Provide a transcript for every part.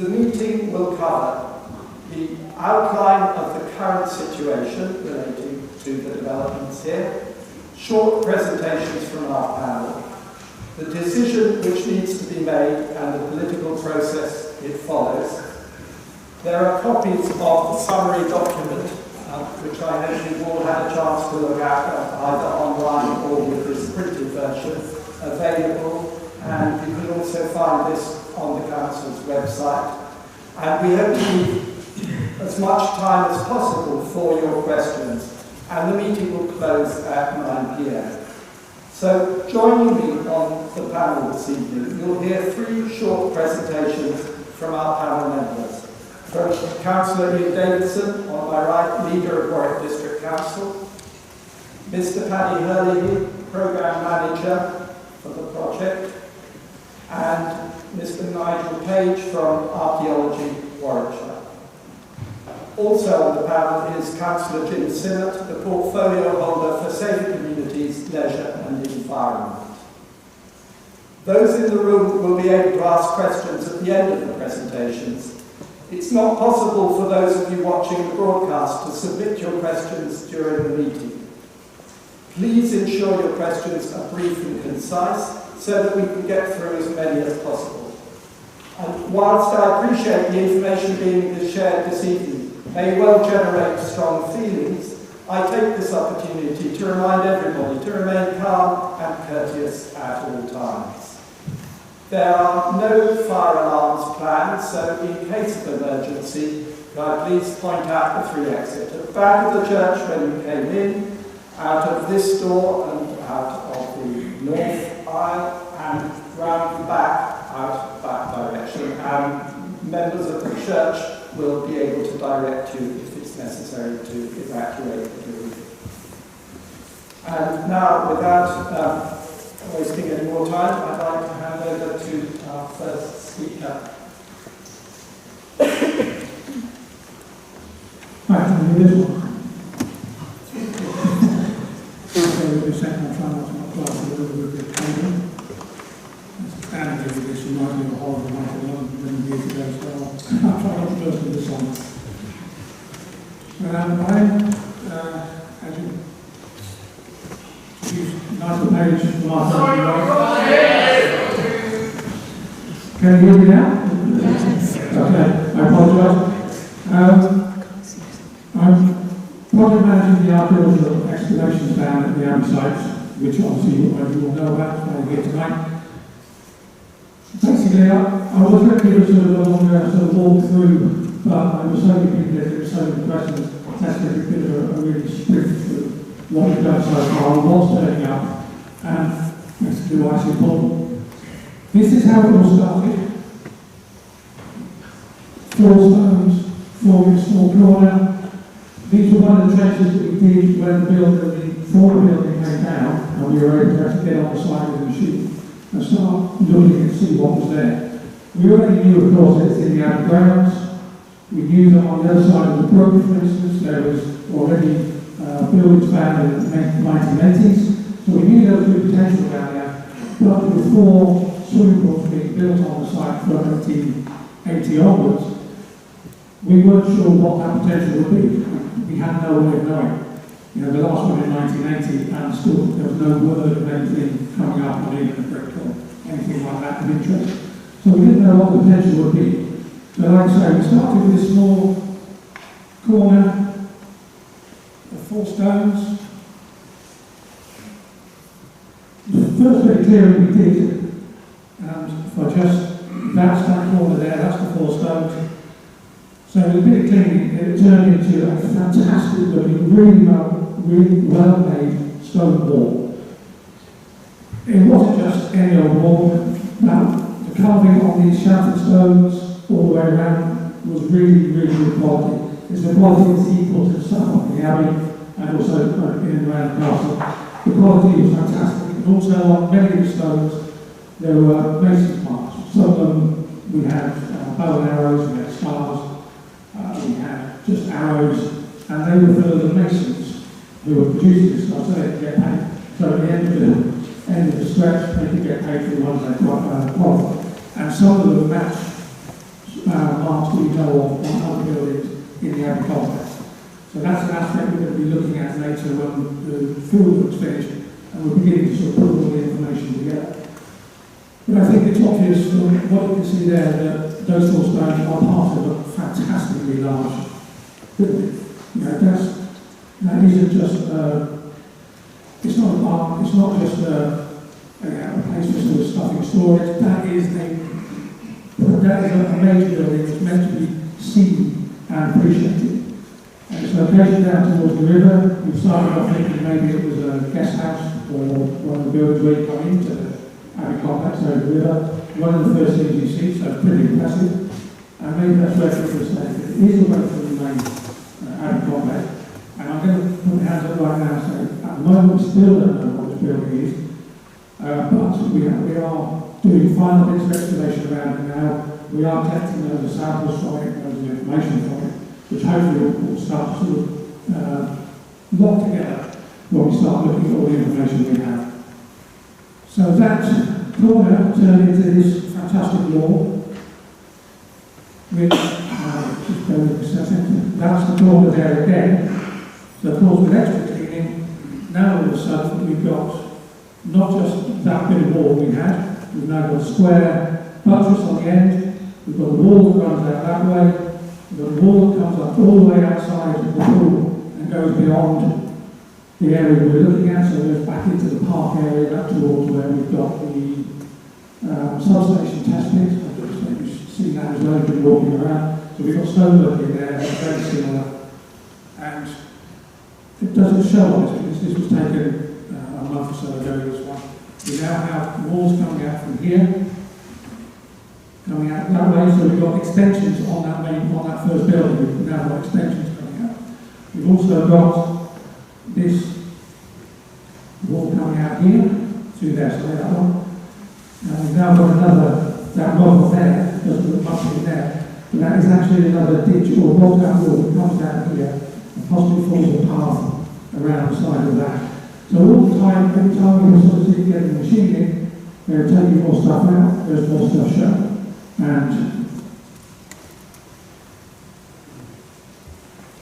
The meeting will cover the outline of the current situation relating to the developments here, short presentations from our panel, the decision which needs to be made and the political process it follows. There are copies of the summary document, which I hope you've all had a chance to look at either online or with this printed version, available, and you can also find this on the Council's website. And we hope to leave as much time as possible for your questions, and the meeting will close at 9 p.m. So joining me on the panel this evening, you'll hear 3 short presentations from our panel members. From Councillor Ian Davidson, on my right, Leader of Warwick District Council, Mr. Paddy Hurley, Programme Manager for the project, and Mr. Nigel Page from Archeology, Warwickshire. Also on the panel is Councillor Jim Sinnott, the portfolio holder for Safe Communities, Leisure and Environment. Those in the room will be able to ask questions at the end of the presentations. It's not possible for those of you watching the broadcast to submit your questions during the meeting. Please ensure your questions are brief and concise so that we can get through as many as possible. And whilst I appreciate the information being shared this evening may well generate strong feelings, I take this opportunity to remind everybody to remain calm and courteous at all times. There are no fire alarms planned, so in case of emergency, could I please point out the 3 exits. At the back of the church when you came in, out of this door and out of the north aisle, and round the back, out that direction. And members of the church will be able to direct you if it's necessary to evacuate the building. And now, without wasting any more time, I'd like to hand over to our first speaker. Right, can you this one? The second try not to my class a little bit of standing over this reminds me of a horrible night in London many years ago, so I'll try not to burst into song. As you Nigel Page from our Can you hear me now? Yes. Okay, I apologise. I'm project managing the archaeological excavations down at the Abbey sites, which obviously you all know about here tonight. Basically, I was going to give a sort of a longer walk through, but I was hoping people there were so many questions. That's going to be a bit of a really sprint through what we've done so far, what's turning up, and basically why it's important. This is how it all started. 4 stones forming a small corner. These were one of the trenches that we did when the former building came down, and we were able to actually get on the side of the machine and start looking and see what was there. We already knew, of course, that it's in the outer grounds. We knew that on the other side of the brook, for instance, there was already buildings found in the 1980s. So we knew there was good potential down there. But before swimming pools being built on the site from 1980 onwards, we weren't sure what that potential would be. We had no way of knowing. You know, the last one in 1980, and still there was no word of anything coming up on even a brick or anything like that of interest. So we didn't know what the potential would be. So like I say, we started with this small corner of 4 stones. The first bit of clearing we did, that's that corner there, that's the 4 stones. So with a bit of cleaning, it turned into a fantastic looking, really well made stone wall. It wasn't just any old wall. Now, the carving on these shattered stones all the way around was really, really good quality. It's the quality that's equal to the stuff on the Abbey and also in and around the castle. The quality was fantastic. And also on many of the stones, there were mason marks. Some of them we had bow and arrows, we had stars. We had just arrows, and they were for the masons who were producing this stuff, so they could get paid. So at the end of the stretch, they could get paid for the ones they qualified. And some of them matched marks that you know of on other buildings in the Abbey complex. So that's an aspect we're going to be looking at later when the field looks finished and we're beginning to sort of put all the information together. But I think it's obvious from what you can see there that those four stones are part of a fantastically large building. You know, that isn't just, it's not a park, it's not just a place for sort of stuffing storage. That is a major building that's meant to be seen and appreciated. And it's located down towards the river. We started off thinking maybe it was a guest house or one of the buildings where you come into the Abbey complex over the river. One of the first things you see, so it's pretty impressive. And maybe that's where people are saying that it is away from the main Abbey complex. And I'm going to put my hands up right now and say, at the moment we still don't know what this building is. But we are doing final bits of excavation around it now. We are collecting those samples from it, those information from it, which hopefully will start to sort of lock together when we start looking at all the information we have. So that corner turned into this fantastic lawn, which, just go with a second, that's the corner there again. So of course with extra cleaning, now all of a sudden we've got not just that bit of wall we had, we've now got a square buttress on the end, we've got a wall that runs out that way, we've got a wall that comes up all the way outside of the pool and goes beyond the area we're looking at, so it goes back into the park area, up towards where we've got the substation test pit. I just think you've seen that as well, you've been walking around. So we've got stonework in there, that's very similar. And it doesn't show on this because this was taken a month or so ago, this one. We now have walls coming out from here, coming out that way, so we've got extensions on that first building. We've now got extensions coming out. We've also got this wall coming out here, through there, so that one. And we've now got another, that rock there, doesn't look much in there, but that is actually another ditch or rock down wall that comes down here and possibly forms a path around the side of that. So all the time, every time we sort of see getting the machine in, they're taking more stuff out, there's more stuff shown. And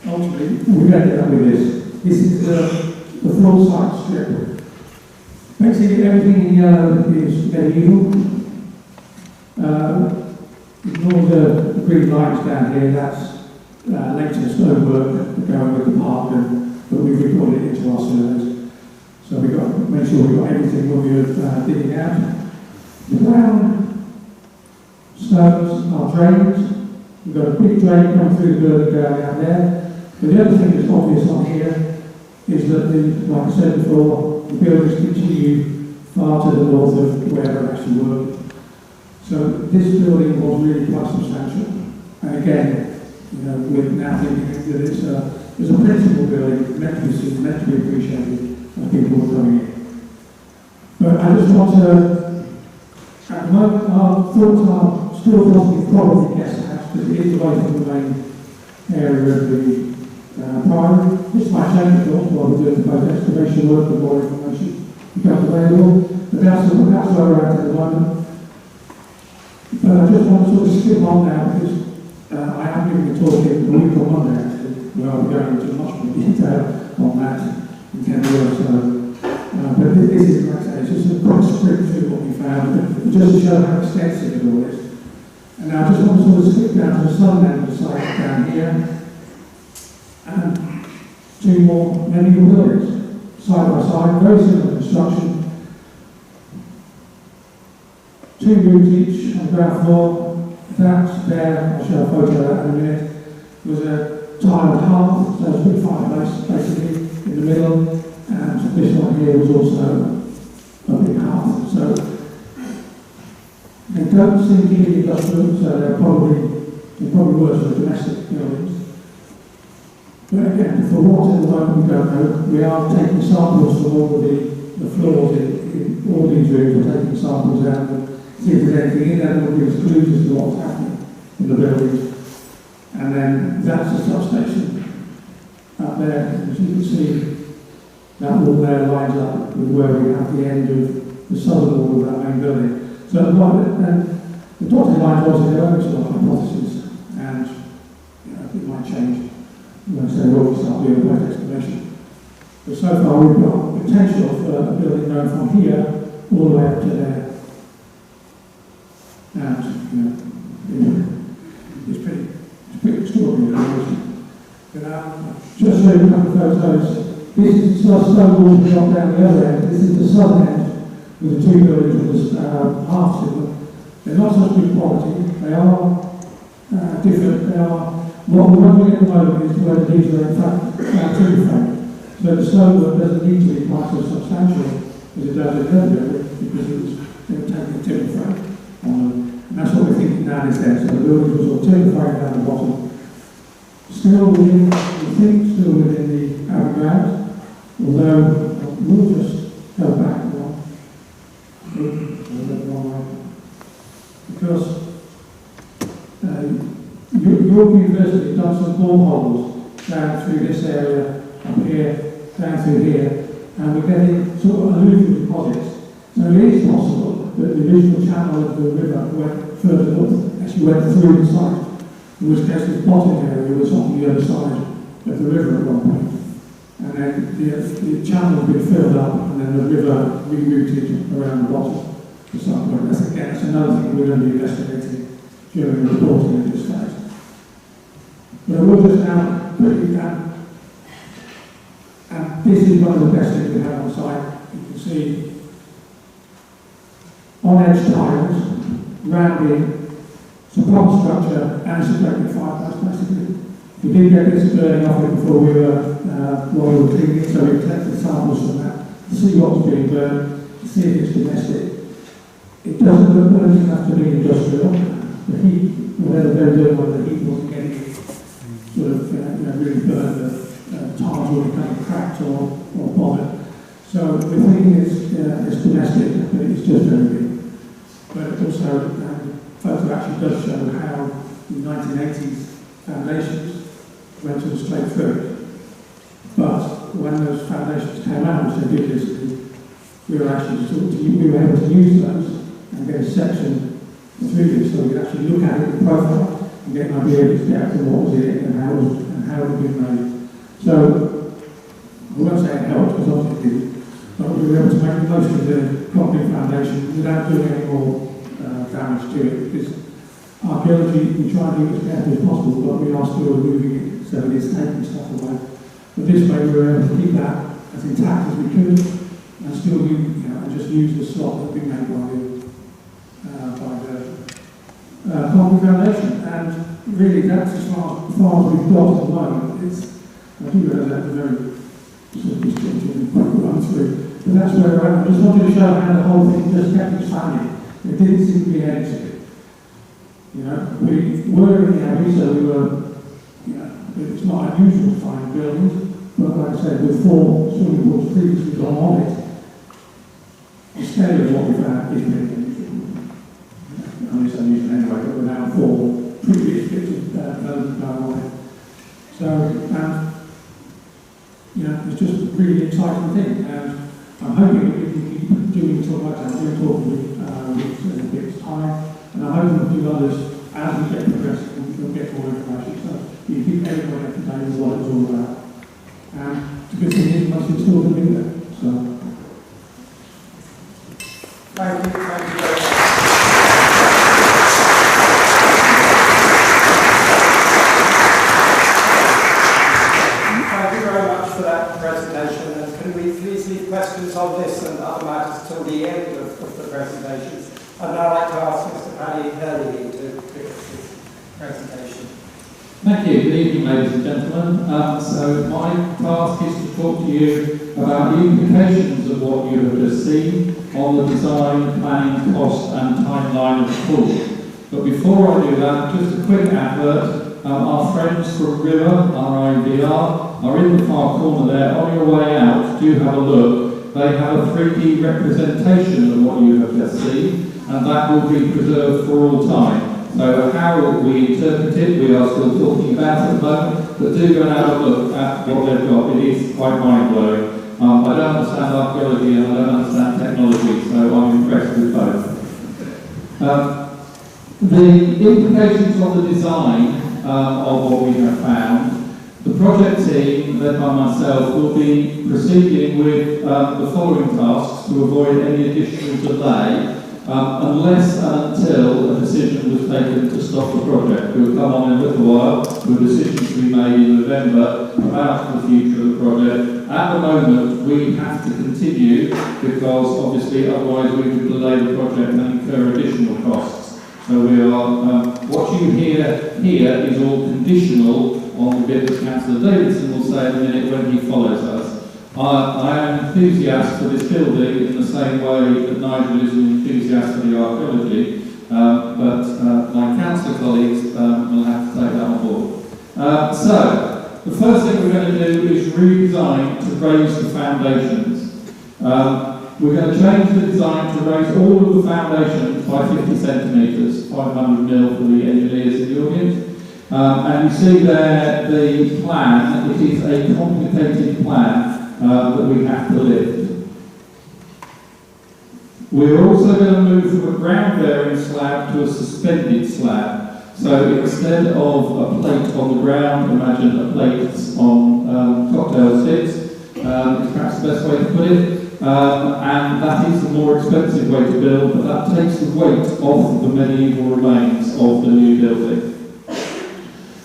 ultimately, we ended up with this. This is the floor side strip. Basically, everything in yellow is medieval. Ignore the green lines down here, that's later stonework going with the park, but we've recorded it into our surveys. So we've got to make sure we've got everything when we're digging out. The brown stones are drains. We've got a big drain coming through the building going out there. But the other thing that's obvious on here is that, like I said before, the buildings continue far to the north of where they're actually working. So this building was really quite substantial. And again, you know, we're now thinking that it's a principal building, meant to be seen, meant to be appreciated as people are coming in. But I just want to, at the moment, our thoughts are still possibly probably guest house, because it is away from the main area of the primary. This might change, of course, while we're doing the post-excavation work, the more information becomes available. But that's where we're at the moment. But I just want to sort of skip on now, because I am giving a talk in a week on Monday, actually, where I'll be going into much more detail on that in 10 years or so. But this is, like I say, it's just a quick sprint through what we found, just to show how extensive it all is. And now I just want to sort of skip down to the southern end of the site down here, and two more medieval buildings, side by side, very similar construction. Two rooms each on the ground floor. That there, I'll show a photo of that in a minute, was a tiled hearth, so it was a big fireplace basically in the middle, and this one here was also a big hearth. So they don't seem to be industrial, so they're probably worse for domestic buildings. But again, for what at the moment we don't know. We are taking samples from all of the floors in all these rooms. We're taking samples out and see if there's anything in there that will give us clues as to what's happening in the buildings. And then that's the substation up there. As you can see, that wall there lines up with where we have the end of the southern wall of that main building. So at the moment, and the dotted line was in the own sort of hypothesis and it might change. Like I say, we'll start doing a wet excavation. But so far we've got potential for a building going from here all the way up to there. And, it's pretty extraordinary. Just show you a couple of photos. This is the stone walls we got down the other end. This is the southern end with the two buildings with the halves in them. They're not such good quality. They are different. They are what we're wondering at the moment is whether these are in fact timber frame. So the stone work doesn't need to be quite so substantial as it does in the other building because they were taking a timber frame on them. And that's what we're thinking down this end. So the building was all timber frame down the bottom. Still within, we think, still within the Abbey ground, although we'll just go back one. Because York University done some boreholes down through this area, up here, down through here, and we're getting sort of alluvial deposits. So it is possible that the original channel of the river went further north, actually went through the site. In which case this bottom area was on the other side of the river at one point. And then the channel had been filled up and then the river rerouted around the bottom to some point. That's another thing we're going to be investigating during the reporting of this stage. But I will just now put you down, and this is one of the best things we have on site. You can see on edge tiles, rounding, support structure and it's a great fireplace basically. We did get this burning off it before we were while we were cleaning it, so we collected samples from that to see what was being burned, to see if it's domestic. It doesn't look burning enough to be industrial. The heat, whatever they're doing when the heat wasn't getting sort of really burned, the tiles were becoming cracked or bothered. So we're thinking it's domestic, but it's just very big. But it also photo actually does show how the 1980s foundations went all straight through. But when those foundations came out, which they did recently, we were able to use those and get a section through this, so we could actually look at it in profile and get an idea of the depth and what was in it and how it had been made. So I won't say it helped because obviously it didn't, but we were able to make the most of the concrete foundation without doing any more damage to it, because archaeology, we try to do it as carefully as possible, but we are still removing it, so it is taking stuff away. But this way we were able to keep that as intact as we could, and still and just use the slot that we made by the concrete foundation. And really that's as far as we've got at the moment. I do realise that's a very sort of descriptive run through, but that's where we're at. I just wanted to show how the whole thing just kept expanding. It didn't seem to be empty. We were in the Abbey, so we were, it's not unusual to find buildings, but like I said, with 4 swimming pools previously gone on it, the scale of what we found is pretty unusual. I mean, it's unusual anyway, but we're now 4 previous bits of development going on it. So, it's just a really exciting thing, and I'm hoping that we can keep doing talk like that. We're talking with a bit of time, and I'm hoping to do others as we get progressing, we'll get more information. So you keep everybody up to date with what it's all about. And the good thing is, most of it's still going to be there. So. Thank you very much. Thank you very much for that presentation. And can we please leave questions on this and other matters till the end of the presentations? I'd now like to ask Mr. Paddy Hurley to pick up his presentation. Thank you. Good evening, ladies and gentlemen. So my task is to talk to you about the implications of what you have just seen on the design, planning, cost and timeline of the pool. But before I do that, just a quick advert. Our friends from River, RIVR, are in the far corner there. On your way out, do have a look. They have a 3D representation of what you have just seen, and that will be preserved for all time. So how we interpret it, we are still talking about at the moment, but do go and have a look at what they've got. It is quite mind-blowing. I don't understand archaeology and I don't understand technology, so I'm impressed with both. The implications on the design of what we have found. The project team, led by myself, will be proceeding with the following tasks to avoid any additional delay, unless and until a decision was taken to stop the project. We'll come on in a little while to a decision to be made in November about the future of the project. At the moment, we have to continue because obviously otherwise we would delay the project and incur additional costs. So we are, what you hear here is all conditional on the bit that Councillor Davidson will say in a minute when he follows us. I am an enthusiast for this building in the same way that Nigel is an enthusiast for the archaeology, but my councillor colleagues will have to take that on board. So, the first thing we're going to do is redesign to raise the foundations. We're going to change the design to raise all of the foundations by 50 centimetres, 500 mil for the engineers in the audience. And you see there the plan. It is a complicated plan that we have to lift. We're also going to move from a ground-bearing slab to a suspended slab. So instead of a plate on the ground, imagine a plate on cocktail sticks. Is perhaps the best way to put it. And that is the more expensive way to build, but that takes the weight off the medieval remains of the new building.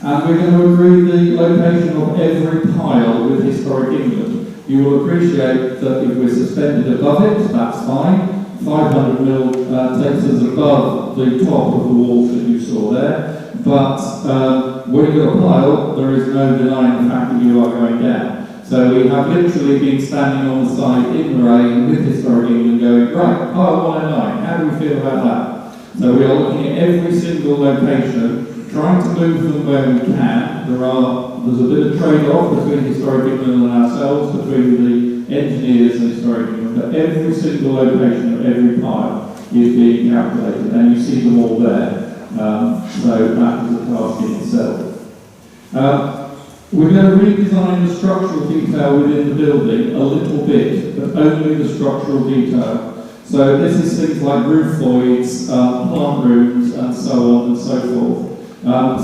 And we're going to agree the location of every pile with historic England. You will appreciate that if we're suspended above it, that's fine. 500 mil takes us above the top of the walls that you saw there. But when you've got a pile, there is no denying the fact that you are going down. So we have literally been standing on the side in the rain with historic England going, right, pile 109, how do we feel about that? So we are looking at every single location, trying to move them where we can. There's a bit of trade-off between historic England and ourselves, between the engineers and historic England, but every single location of every pile is being calculated, and you see them all there. So that is a task in itself. We're going to redesign the structural detail within the building a little bit, but only the structural detail. So this is things like roof voids, plant rooms, and so on and so forth.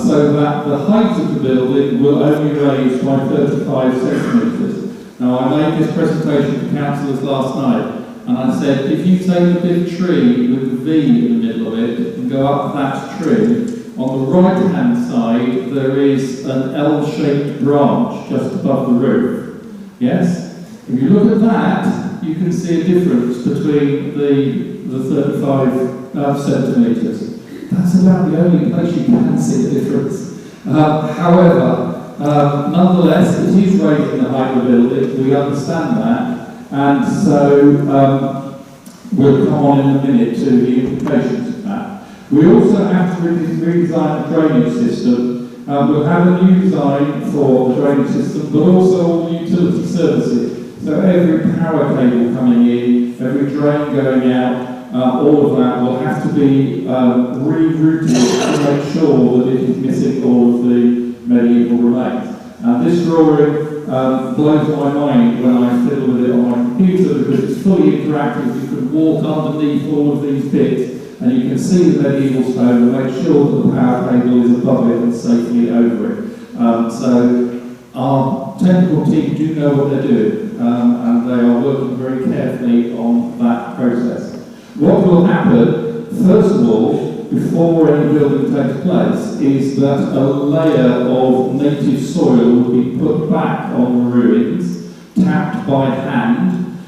So that the height of the building will only raise by 35 centimetres. Now, I made this presentation to councillors last night, and I said, if you take a big tree with a V in the middle of it and go up that tree, on the right-hand side there is an L-shaped branch just above the roof. Yes? If you look at that, you can see a difference between the 35 centimetres. That's about the only place you can see a difference. However, nonetheless, it is raising the height of the building. We understand that, and so we'll come on in a minute to the implications of that. We also have to redesign the drainage system. We'll have a new design for the drainage system, but also all the utility services. So every power cable coming in, every drain going out, all of that will have to be rerouted to make sure that it is missing all of the medieval remains. And this drawing blows my mind when I fiddle with it on my computer because it's fully interactive. You can walk underneath all of these bits and you can see the medieval stone and make sure that the power cable is above it and safely over it. So our technical team do know what they're doing and they are working very carefully on that process. What will happen, first of all, before any building takes place, is that a layer of native soil will be put back on the ruins, tapped by hand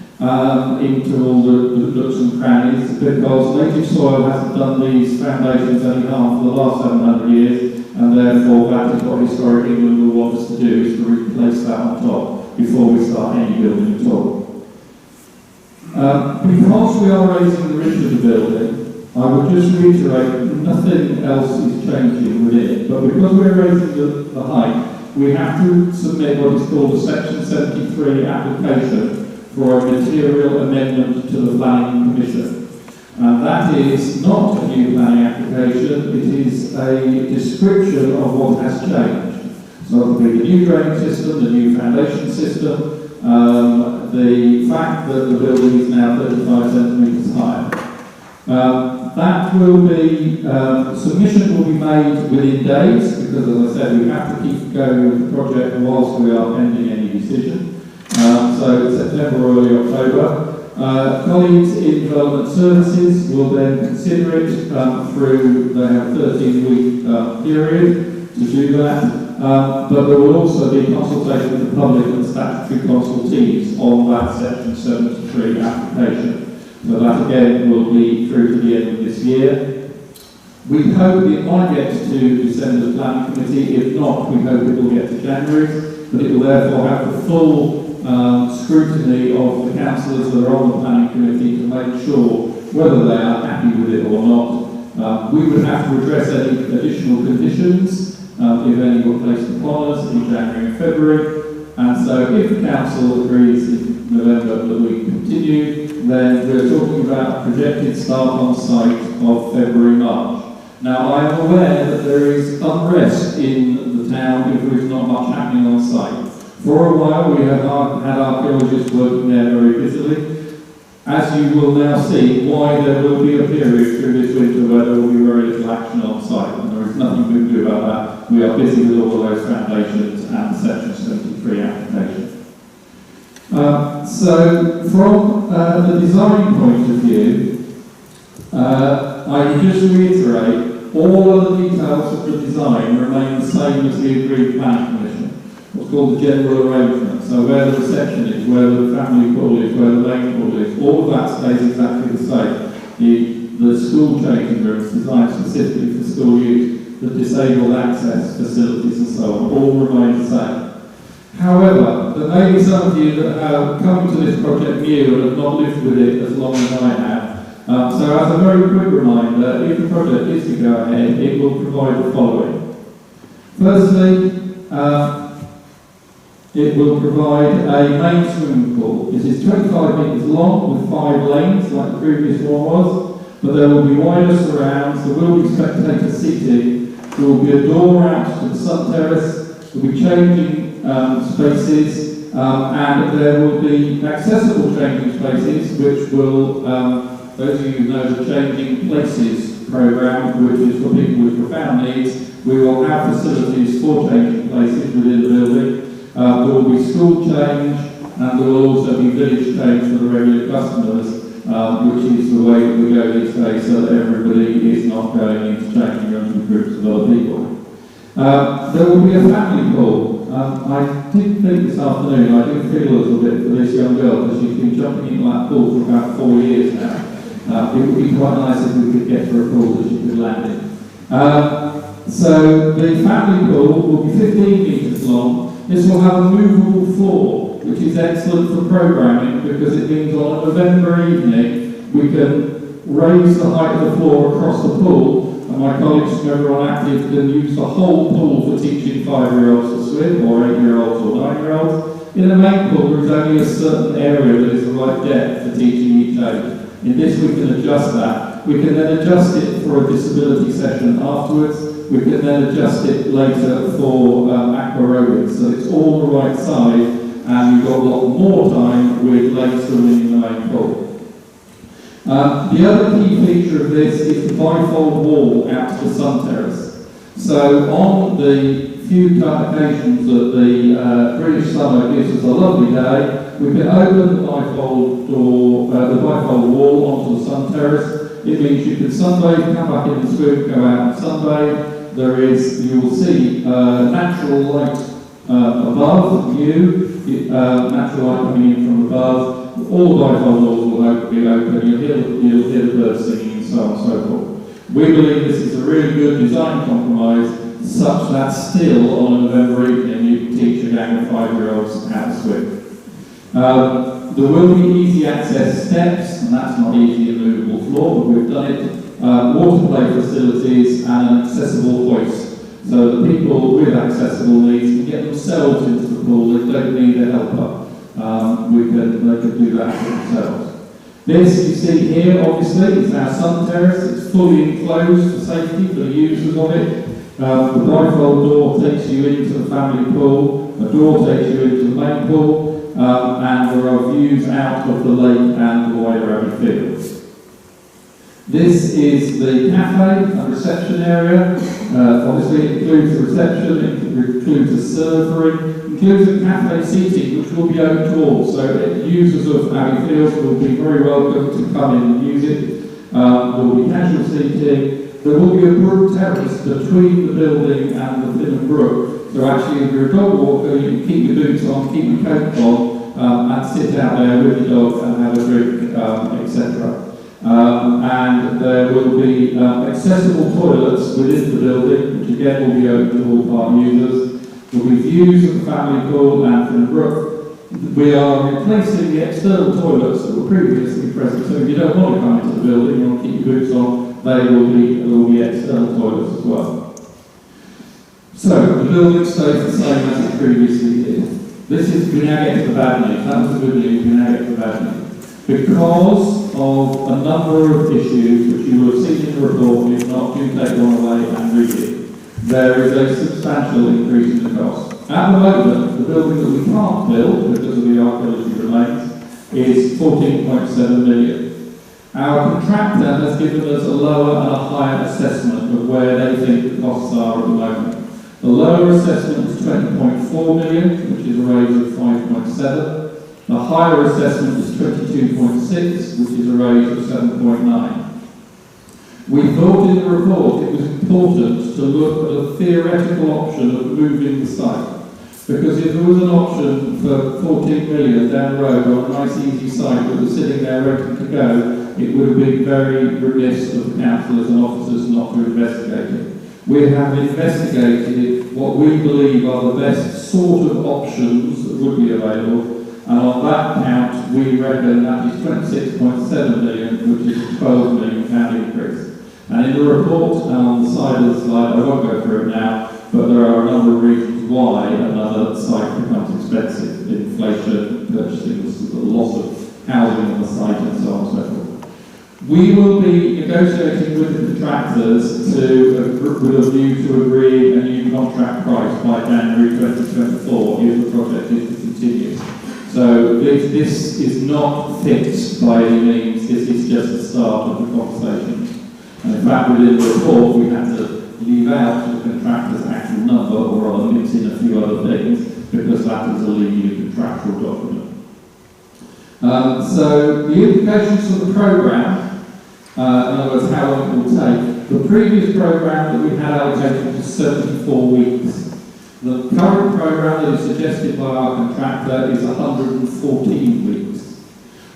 into all the nooks and crannies, because native soil hasn't done these foundations any harm for the last 700 years, and therefore that is what historic England will want us to do, is to replace that on top before we start any building at all. Because we are raising the ridge of the building, I would just reiterate nothing else is changing within it, but because we're raising the height, we have to submit what is called a Section 73 application for a material amendment to the Planning Commission. And that is not a new planning application, it is a description of what has changed. So it will be the new drainage system, the new foundation system, the fact that the building is now 35 centimetres high. That will be, submission will be made within days, because as I said, we have to keep going with the project whilst we are pending any decision. So September or early October. Colleagues in development services will then consider it through, they have a 13-week period to do that, but there will also be consultation with the public and statutory consultees on that Section 73 application. So that again will be through to the end of this year. We hope it might get to December's planning committee. If not, we hope it will get to January, but it will therefore have the full scrutiny of the councillors that are on the planning committee to make sure whether they are happy with it or not. We would have to address any additional conditions, if any were placed upon us in January and February. And so if the council agrees in November that we continue, then we're talking about a projected start on site of February, March. Now I am aware that there is unrest in the town if there is not much happening on site. For a while we have had archaeologists working there very busily. As you will now see, why there will be a period through this winter where there will be very little action on site, and there is nothing we can do about that. We are busy with all of those foundations and the Section 73 application. So from the design point of view, I can just reiterate, all of the details of the design remain the same as the agreed planning commission. What's called the general arrangement. So where the reception is, where the family pool is, where the main pool is, all of that stays exactly the same. The school changing rooms designed specifically for school use, the disabled access facilities and so on, all remain the same. However, there may be some of you that have come to this project new and have not lived with it as long as I have. So as a very quick reminder, if the project is to go ahead, it will provide the following. Firstly, it will provide a main swimming pool. It is 25 metres long with 5 lanes like the previous one was, but there will be wider surrounds, there will be spectator seating, there will be a door out to the sun terrace, there will be changing spaces, and there will be accessible changing spaces which will, those of you who know the Changing Places programme, which is for people with profound needs, we will have facilities for changing places within the building. There will be school change, and there will also be village change for the regular customers, which is the way that we go these days, so that everybody is not going into changing rooms with groups of other people. There will be a family pool. I did think this afternoon, I do feel a little bit for this young girl, because she's been jumping into that pool for about 4 years now. It would be quite nice if we could get her a pool that she could land in. So the family pool will be 15 metres long. This will have a movable floor, which is excellent for programming because it means on a November evening we can raise the height of the floor across the pool, and my colleagues from everyone active can use the whole pool for teaching 5-year-olds to swim, or 8-year-olds or 9-year-olds. In the main pool there is only a certain area that is the right depth for teaching each age. In this we can adjust that. We can then adjust it for a disability session afterwards. We can then adjust it later for aqua aerobics, so it's all the right size, and you've got a lot more time with lake swimming in the main pool. The other key feature of this is the bifold wall out to the sun terrace. So on the few occasions that the British summer gives us a lovely day, we can open the bifold door, the bifold wall onto the sun terrace. It means you can sunbathe, come back in the swim, go out and sunbathe. There is, you will see natural light above you, natural light coming in from above. All the bifold doors will be open, you'll hear the birds singing and so on and so forth. We believe this is a really good design compromise, such that still on a November evening you can teach a gang of 5-year-olds how to swim. There will be easy access steps, and that's not easy in a movable floor, but we've done it. Water play facilities and an accessible hoist, so that people with accessible needs can get themselves into the pool. They don't need a helper. They can do that for themselves. This you see here, obviously, is our sun terrace. It's fully enclosed for safety for the users of it. The bifold door takes you into the family pool. The door takes you into the main pool, and there are views out of the lake and the wider Abbey Fields. This is the cafe and reception area. Obviously it includes the reception, it includes the servery, includes the cafe seating which will be open to all. So users of Abbey Fields will be very welcome to come in and use it. There will be casual seating. There will be a brook terrace between the building and the Finnan Brook. So actually if you're a dog walker, you can keep your boots on, keep your coat on, and sit out there with your dog and have a drink, etc. And there will be accessible toilets within the building, which again will be open to all park users. There will be views of the family pool and from the brook. We are replacing the external toilets that were previously present, so if you don't want to come into the building, you want to keep your boots on, there will be external toilets as well. So the building stays the same as it previously did. This is, we now get to the bad news. That was the good news, we now get to the bad news. Because of a number of issues which you will have seen in the report, if not, do take one away and read it. There is a substantial increase in the cost. At the moment, the building that we can't build because of the archaeology remains is 14.7 million. Our contractor has given us a lower and a higher assessment of where they think the costs are at the moment. The lower assessment is 20.4 million, which is a raise of 5.7. The higher assessment is 22.6, which is a raise of 7.9. We thought in the report it was important to look at a theoretical option of moving the site. Because if there was an option for 14 million down the road on a nice easy site that was sitting there ready to go, it would have been very remiss of the councillors and officers not to investigate it. We have investigated what we believe are the best sort of options that would be available, and on that count we reckon that is 26.7 million, which is a 12 million pound increase. And in the report on the side of the slide, I won't go through it now, but there are a number of reasons why another site becomes expensive. Inflation, purchasing, the loss of housing on the site, and so on and so forth. We will be negotiating with the contractors with a view to agree a new contract price by January 2024 if the project is to continue. So this is not fixed by any means, this is just the start of the conversations. And in fact, within the report, we had to leave out the contractor's actual number, or rather mix in a few other things, because that is a legally contractual document. So the implications for the programme, in other words, how long it will take. The previous programme that we had allocated was 74 weeks. The current programme that is suggested by our contractor is 114 weeks.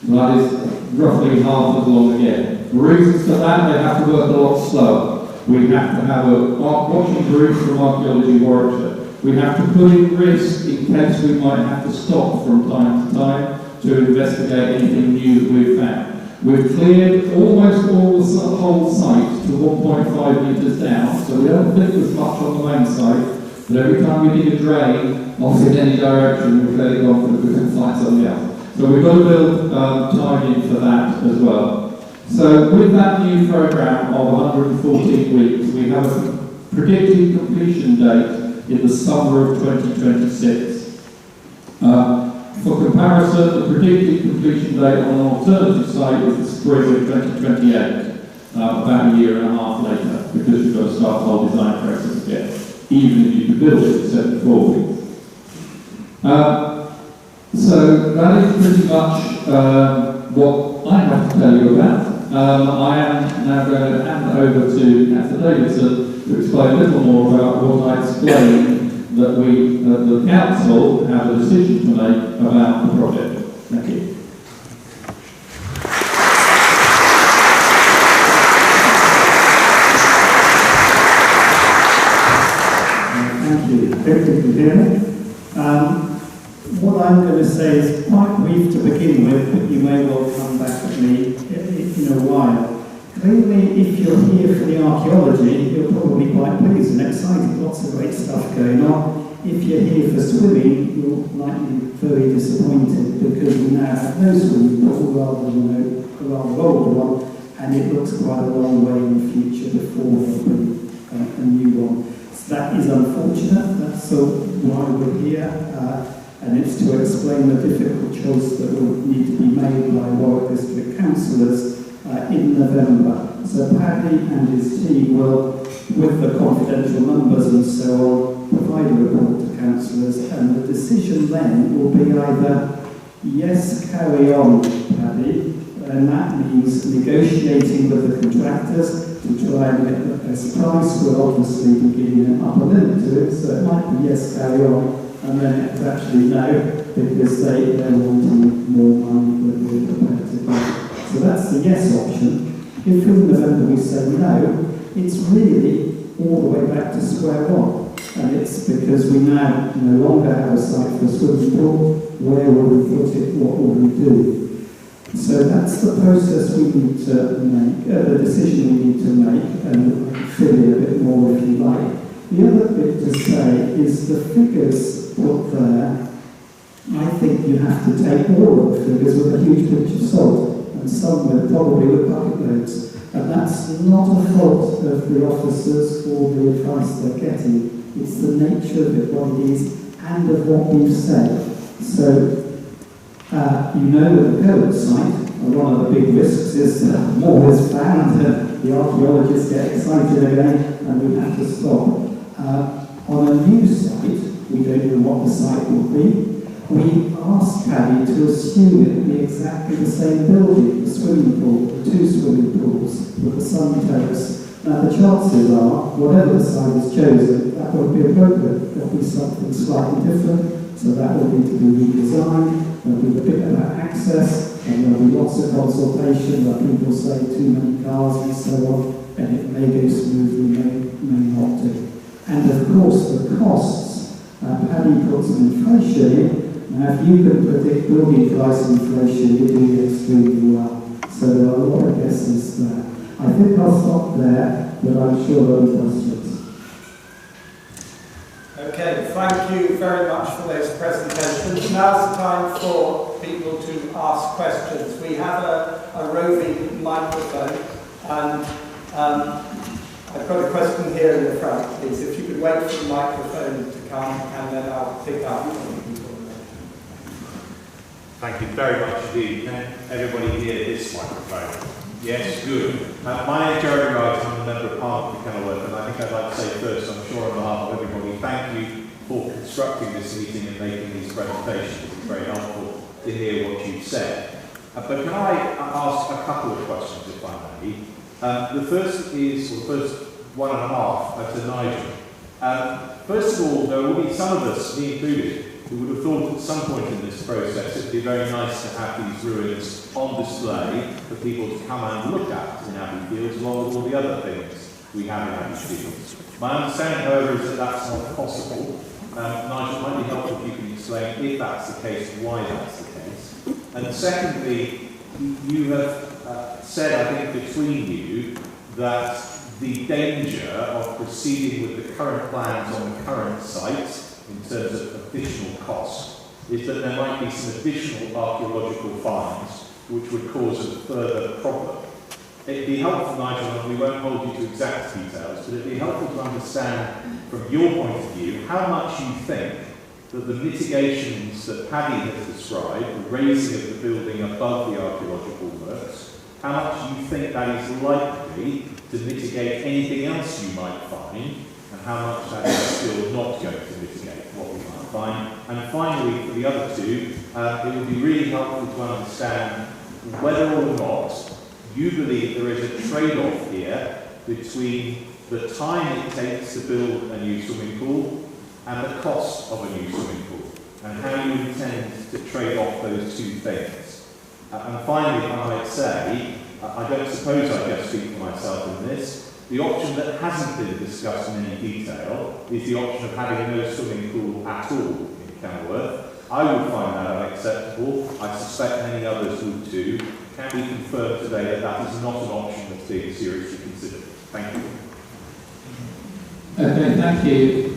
So that is roughly half as long again. The reasons for that, they have to work a lot slower. We have to have a watching group from Archaeology Warwickshire. We have to put in risk in case we might have to stop from time to time to investigate anything new that we've found. We've cleared almost all the whole site to 1.5 metres down, so we don't think there's much on the main site, but every time we dig a drain off in any direction, we're fairly confident we can find something else. So we've got to build time in for that as well. So with that new programme of 114 weeks, we have a predicted completion date in the summer of 2026. For comparison, the predicted completion date on an alternative site is the spring of 2028, about a year and a half later, because you've got to start the whole design process again, even if you can build it in 74 weeks. So that is pretty much what I have to tell you about. I am now going to hand over to Councillor Davidson to explain a little more about what I explained that we, the council, have a decision to make about the project. Thank you. Thank you. Hopefully you can hear me. What I'm going to say is quite brief to begin with, but you may well come back at me in a while. Clearly, if you're here for the archaeology, you're probably quite pleased and excited. Lots of great stuff going on. If you're here for swimming, you're likely very disappointed because we now have no swimming pool rather than a rather older one, and it looks quite a long way in the future before there'll be a new one. So that is unfortunate. That's why we're here. And it's to explain the difficult choice that will need to be made by Warwick District councillors in November. So Paddy and his team will, with the confidential numbers and so on, provide a report to councillors, and the decision then will be either yes, carry on, Paddy, and that means negotiating with the contractors to try and get the best price. We'll obviously be giving an upper limit to it, so it might be yes, carry on, and then it's actually no, because they're wanting more money than we're prepared to give. So that's the yes option. If in November we say no, it's really all the way back to square one. And it's because we now no longer have a site for a swimming pool. Where will we put it? What will we do? So that's the process we need to make, the decision we need to make, and fill in a bit more if you like. The other bit to say is the figures put there. I think you have to take all of the figures with a huge pinch of salt, and some with probably with bucket loads. And that's not a fault of the officers or the advice they're getting. It's the nature of it, what it is, and of what we've said. So, you know with the Cohen site, one of the big risks is that more is found, the archaeologists get excited again, and we have to stop. On a new site, we don't know what the site will be. We asked Paddy to assume it would be exactly the same building, the swimming pool, the two swimming pools, with the sun terrace. Now the chances are, whatever the site is chosen, that won't be appropriate. There'll be something slightly different, so that will need to be redesigned. There'll be a bit about access, and there'll be lots of consultation where people say too many cars and so on, and it may go smoothly, may not do. And of course the costs, Paddy puts some inflation in. Now if you can predict building price inflation, you're doing extremely well. So there are a lot of guesses there. I think I'll stop there, but I'm sure there are questions. Okay, thank you very much for those presentations. Now's the time for people to ask questions. We have a roving microphone, and I've got a question here in the front, please. If you could wait for the microphone to come, and then I'll pick up. Thank you very much indeed. Can everybody hear this microphone? Yes, good. My name is Jeremy Wright, I'm a member of Parliament for Kenilworth, and I think I'd like to say first, I'm sure on behalf of everybody, thank you for constructing this meeting and making these presentations. It's very helpful to hear what you've said. But can I ask a couple of questions, if I may? The first is, or the first one and a half, to Nigel. First of all, there will be some of us, me included, who would have thought at some point in this process it would be very nice to have these ruins on display for people to come and look at in Abbey Fields, along with all the other things we have in Abbey Fields. My understanding, however, is that that's not possible. Nigel, it might be helpful if you can explain if that's the case, why that's the case. And secondly, you have said, I think, between you, that the danger of proceeding with the current plans on the current site in terms of additional cost is that there might be some additional archaeological finds which would cause a further problem. It'd be helpful, Nigel, and we won't hold you to exact details, but it'd be helpful to understand from your point of view how much you think that the mitigations that Paddy has described, the raising of the building above the archaeological works, how much you think that is likely to mitigate anything else you might find, and how much that is still not going to mitigate what we might find. And finally, for the other two, it would be really helpful to understand whether or not you believe there is a trade-off here between the time it takes to build a new swimming pool and the cost of a new swimming pool, and how you intend to trade off those two things. And finally, if I might say, I don't suppose I just speak for myself in this, the option that hasn't been discussed in any detail is the option of having no swimming pool at all in Kenilworth. I would find that unacceptable. I suspect many others would too. Can we confirm today that that is not an option that's being seriously considered? Thank you. Okay, thank you.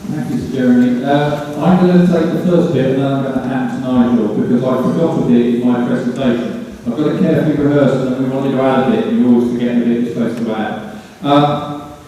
Thank you, Sir Jeremy. I'm going to take the first bit and then I'm going to hand to Nigel because I forgot a bit in my presentation. I've got to carefully rehearse and then we wanted to add a bit and you always forget the bit you're supposed to add.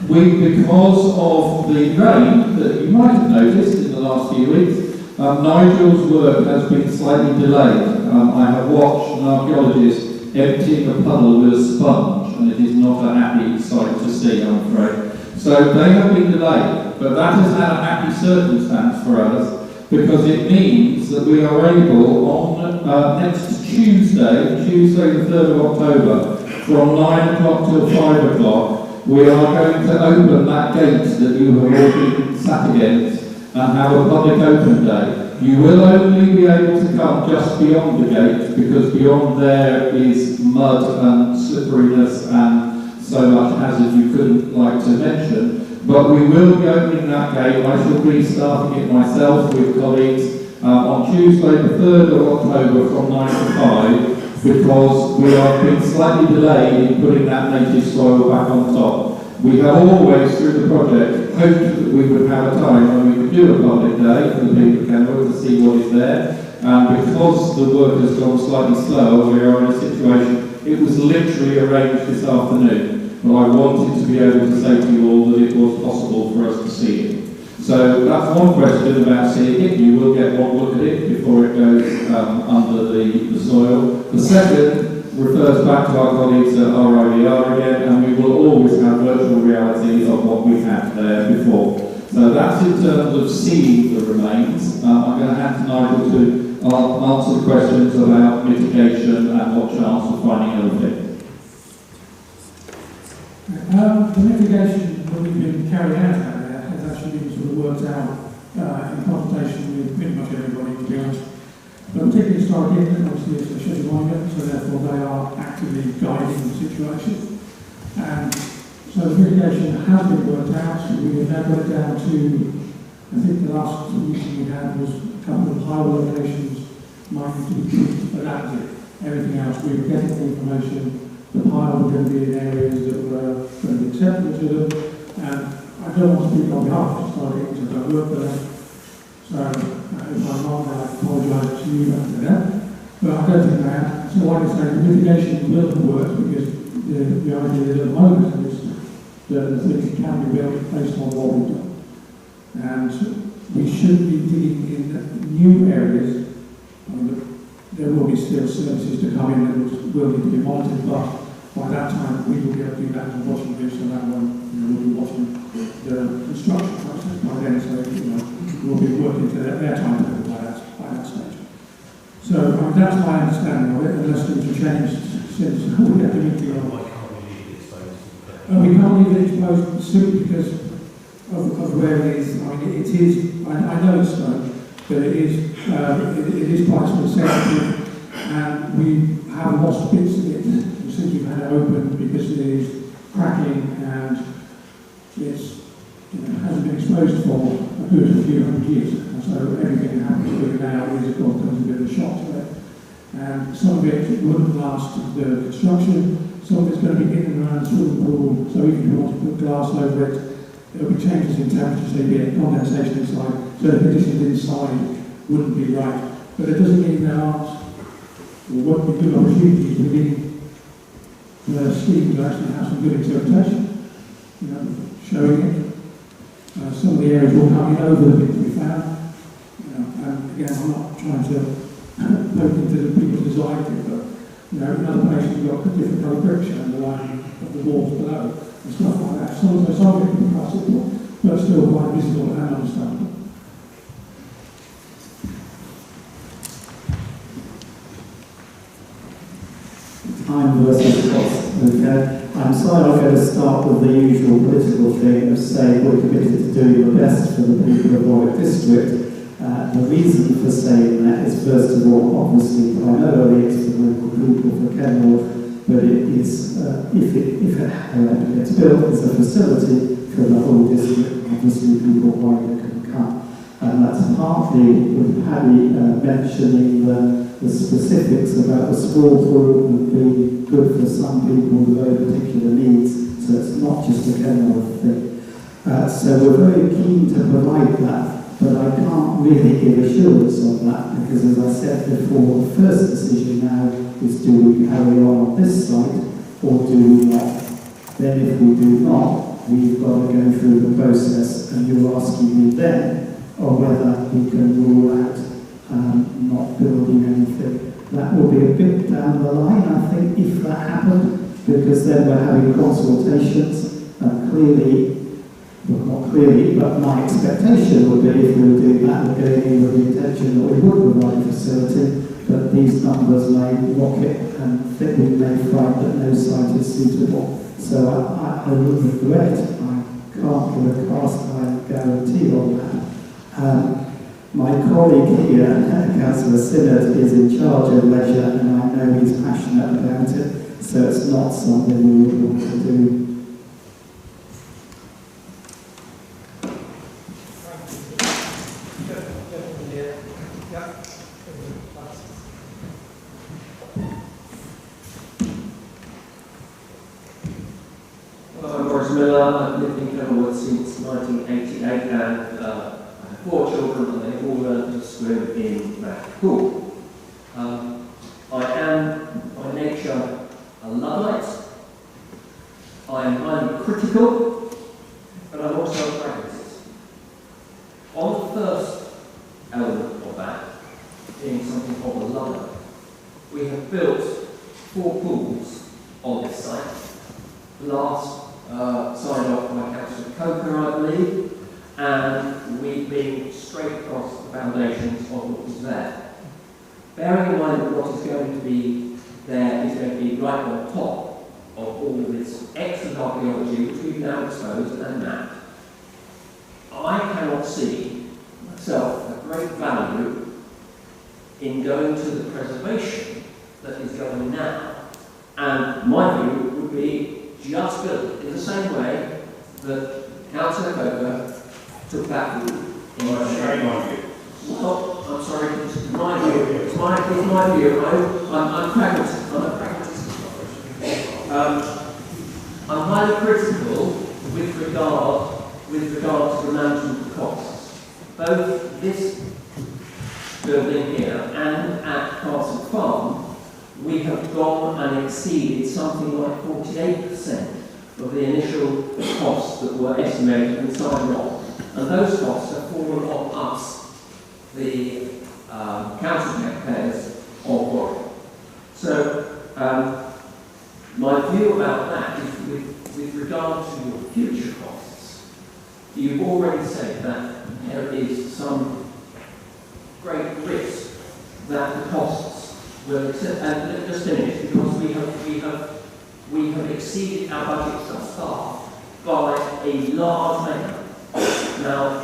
Because of the rain that you might have noticed in the last few weeks, Nigel's work has been slightly delayed. I have watched an archaeologist emptying a puddle with a sponge, and it is not a happy sight to see, I'm afraid. So they have been delayed, but that has had a happy circumstance for us, because it means that we are able on next Tuesday the 3rd of October, from 9 o'clock till 5 o'clock, we are going to open that gate that you have all been sat against and have a public open day. You will only be able to come just beyond the gate, because beyond there is mud and slipperiness and so much hazard you couldn't like to mention. But we will be opening that gate. I shall be starting it myself with colleagues on Tuesday the 3rd of October from 9 to 5, because we are being slightly delayed in putting that native soil back on top. We have always, through the project, hoped that we would have a time when we could do a public day for the people of Kenmore to see what is there. And because the work has gone slightly slower, we are in a situation, it was literally arranged this afternoon, but I wanted to be able to say to you all that it was possible for us to see it. So that's one question about seeing it. You will get one look at it before it goes under the soil. The second refers back to our colleagues at RIVR again, and we will always have virtual reality of what we had there before. So that's in terms of seeing the remains. I'm going to hand to Nigel to answer the questions about mitigation and what chance of finding everything. The mitigation that we've been carrying out there has actually been sort of worked out in consultation with pretty much everybody, to be honest. But particularly Historic, obviously it's a schedule monument, so therefore they are actively guiding the situation. And so the mitigation has been worked out. We have now got it down to, I think the last meeting we had was a couple of high locations might need to be treated, but that was it. Everything else, we were getting the information. The pile were going to be in areas that were going to be acceptable to them. And I don't want to speak on behalf of Historic because I work for them. So if I'm wrong, I apologise to you after that. But I don't think that. So like I say, the mitigation will work because the idea is at the moment is that the things can be built based on what we've done. And we shouldn't be digging in new areas. I mean, there will be still services to come in that will need to be monitored, but by that time we will be able to do that and watching this, so that one, we'll be watching the construction process by then, so we'll be working to their timetable by that stage. So that's my understanding of it, unless things have changed since we had the meeting on. We can't leave it exposed simply because of where it is. I mean, it is, I know it's stone, but it is quite sort of sensitive, and we have lost bits of it since we've had it open because it is cracking and it's hasn't been exposed for a good few hundred years. And so everything that happens to it now is, of course, comes a bit of a shock to it. And some of it wouldn't last the construction, some of it's going to be in and around the swimming pool, so even if you want to put glass over it, there'll be changes in temperature, so you get condensation inside, so the conditions inside wouldn't be right. But it doesn't mean there aren't, or won't be good opportunities within the scheme to actually have some good interpretation, showing it. Some of the areas will come in over the bits we found. And again, I'm not trying to poke into the people's design thing, but in other places you've got different colour bricks and the line of the walls below and stuff like that. Some of it can be possible, but still quite visible and understandable. Time versus cost. Okay. I'm sorry I'm going to start with the usual political thing of saying we're committed to doing the best for the people of Warwick District. The reason for saying that is, first of all, obviously, primarily it's for the local people for Kenmore, but it is, if it gets built, it's a facility for the whole district. Obviously, people of Warwick can come. And that's partly with Paddy mentioning the specifics about the small group and being good for some people with very particular needs, so it's not just a Kenmore thing. So we're very keen to provide that, but I can't really give assurance of that, because as I said before, the first decision now is do we carry on this site or do we not? Then if we do not, we've got to go through the process, and you're asking me then or whether we can rule out not building anything. That will be a bit down the line, I think, if that happened, because then we're having consultations, and clearly, well, not clearly, but my expectation would be if we were doing that, we're going in with the intention that we would provide a facility, but these numbers may rocket and think we may find that no site is suitable. So I would regret, I can't give a cast iron guarantee on that. My colleague here, Councillor Sinnott, is in charge of leisure, and I know he's passionate about it, so it's not something we would want to do. I'm Boris Miller. I've lived in Kenilworth since 1988 and I have 4 children and they've all learned to swim in that pool. I am by nature a Luddite. I am highly critical, but I'm also a pragmatist. On the first element of that, being something called a Luddite, we have built 4 pools on this site. Last signed off by Councillor Coker, I believe, and we've been straight across the foundations of what was there. Bearing in mind that what is going to be there is going to be right on top of all this excellent archaeology which we've now exposed and mapped, I cannot see myself a great value in going to the preservation that is going now. And my view would be just build it in the same way that Councillor Coker took that route. Shame on you. Well, I'm sorry, it's my view. It's my view. I'm pragmatist. I'm a pragmatist. I'm highly critical with regard to the management of costs. Both this building here and at Castle Farm, we have gone and exceeded something like 48% of the initial costs that were estimated and signed off. And those costs have fallen on us, the council taxpayers of Warwick. So, my view about that is with regard to your future costs, you've already said that there is some great risk that the costs will accept, and just finish, because we have exceeded our budget thus far by a large amount. Now,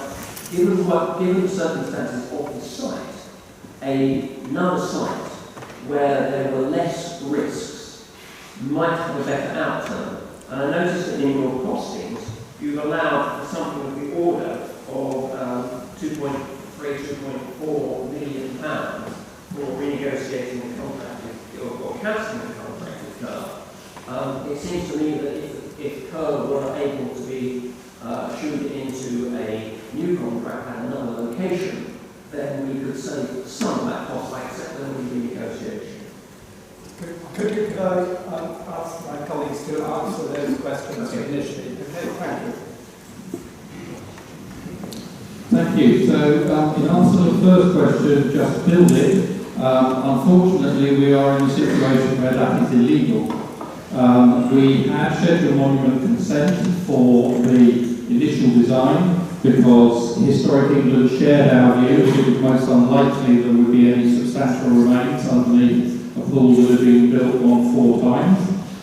given the circumstances of the site, another site where there were less risks might have a better outcome. And I noticed that in your costings, you've allowed for something of the order of £2.3, £2.4 million for renegotiating the contract with, or cancelling the contract with Kerr. It seems to me that if Kerr were able to be tuned into a new contract at another location, then we could save some of that cost by accepting the renegotiation. Could I ask my colleagues to answer those questions initially? Okay, thank you. Thank you. So, in answer to the first question, just build it. Unfortunately, we are in a situation where that is illegal. We had scheduled monument consent for the initial design because Historic England shared our view that it was most unlikely there would be any substantial remains underneath a pool that had been built on 4 times.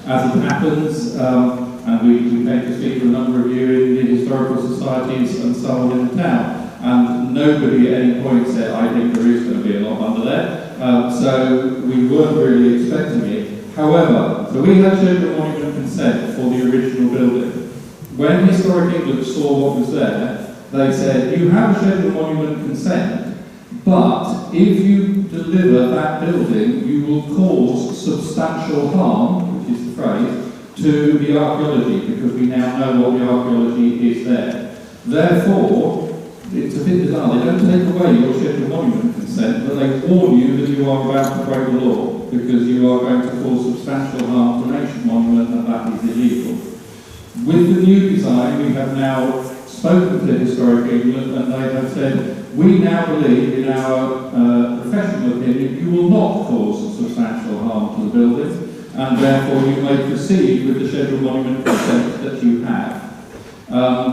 As it happens, and we came to speak to a number of you in the historical societies and so on in the town, and nobody at any point said, I think there is going to be a lot under there. So we weren't really expecting it. However, so we had scheduled monument consent for the original building. When Historic England saw what was there, they said, you have a scheduled monument consent, but if you deliver that building, you will cause substantial harm, which is the phrase, to the archaeology, because we now know what the archaeology is there. Therefore, it's a bit bizarre. They don't take away your scheduled monument consent, but they warn you that you are about to break the law, because you are going to cause substantial harm to an ancient monument, and that is illegal. With the new design, we have now spoken to Historic England and they have said, we now believe, in our professional opinion, you will not cause substantial harm to the building, and therefore you may proceed with the scheduled monument consent that you have.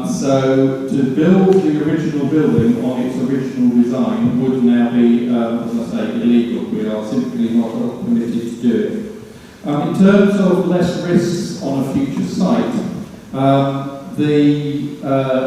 So to build the original building on its original design would now be, as I say, illegal. We are simply not permitted to do it. In terms of less risks on a future site, the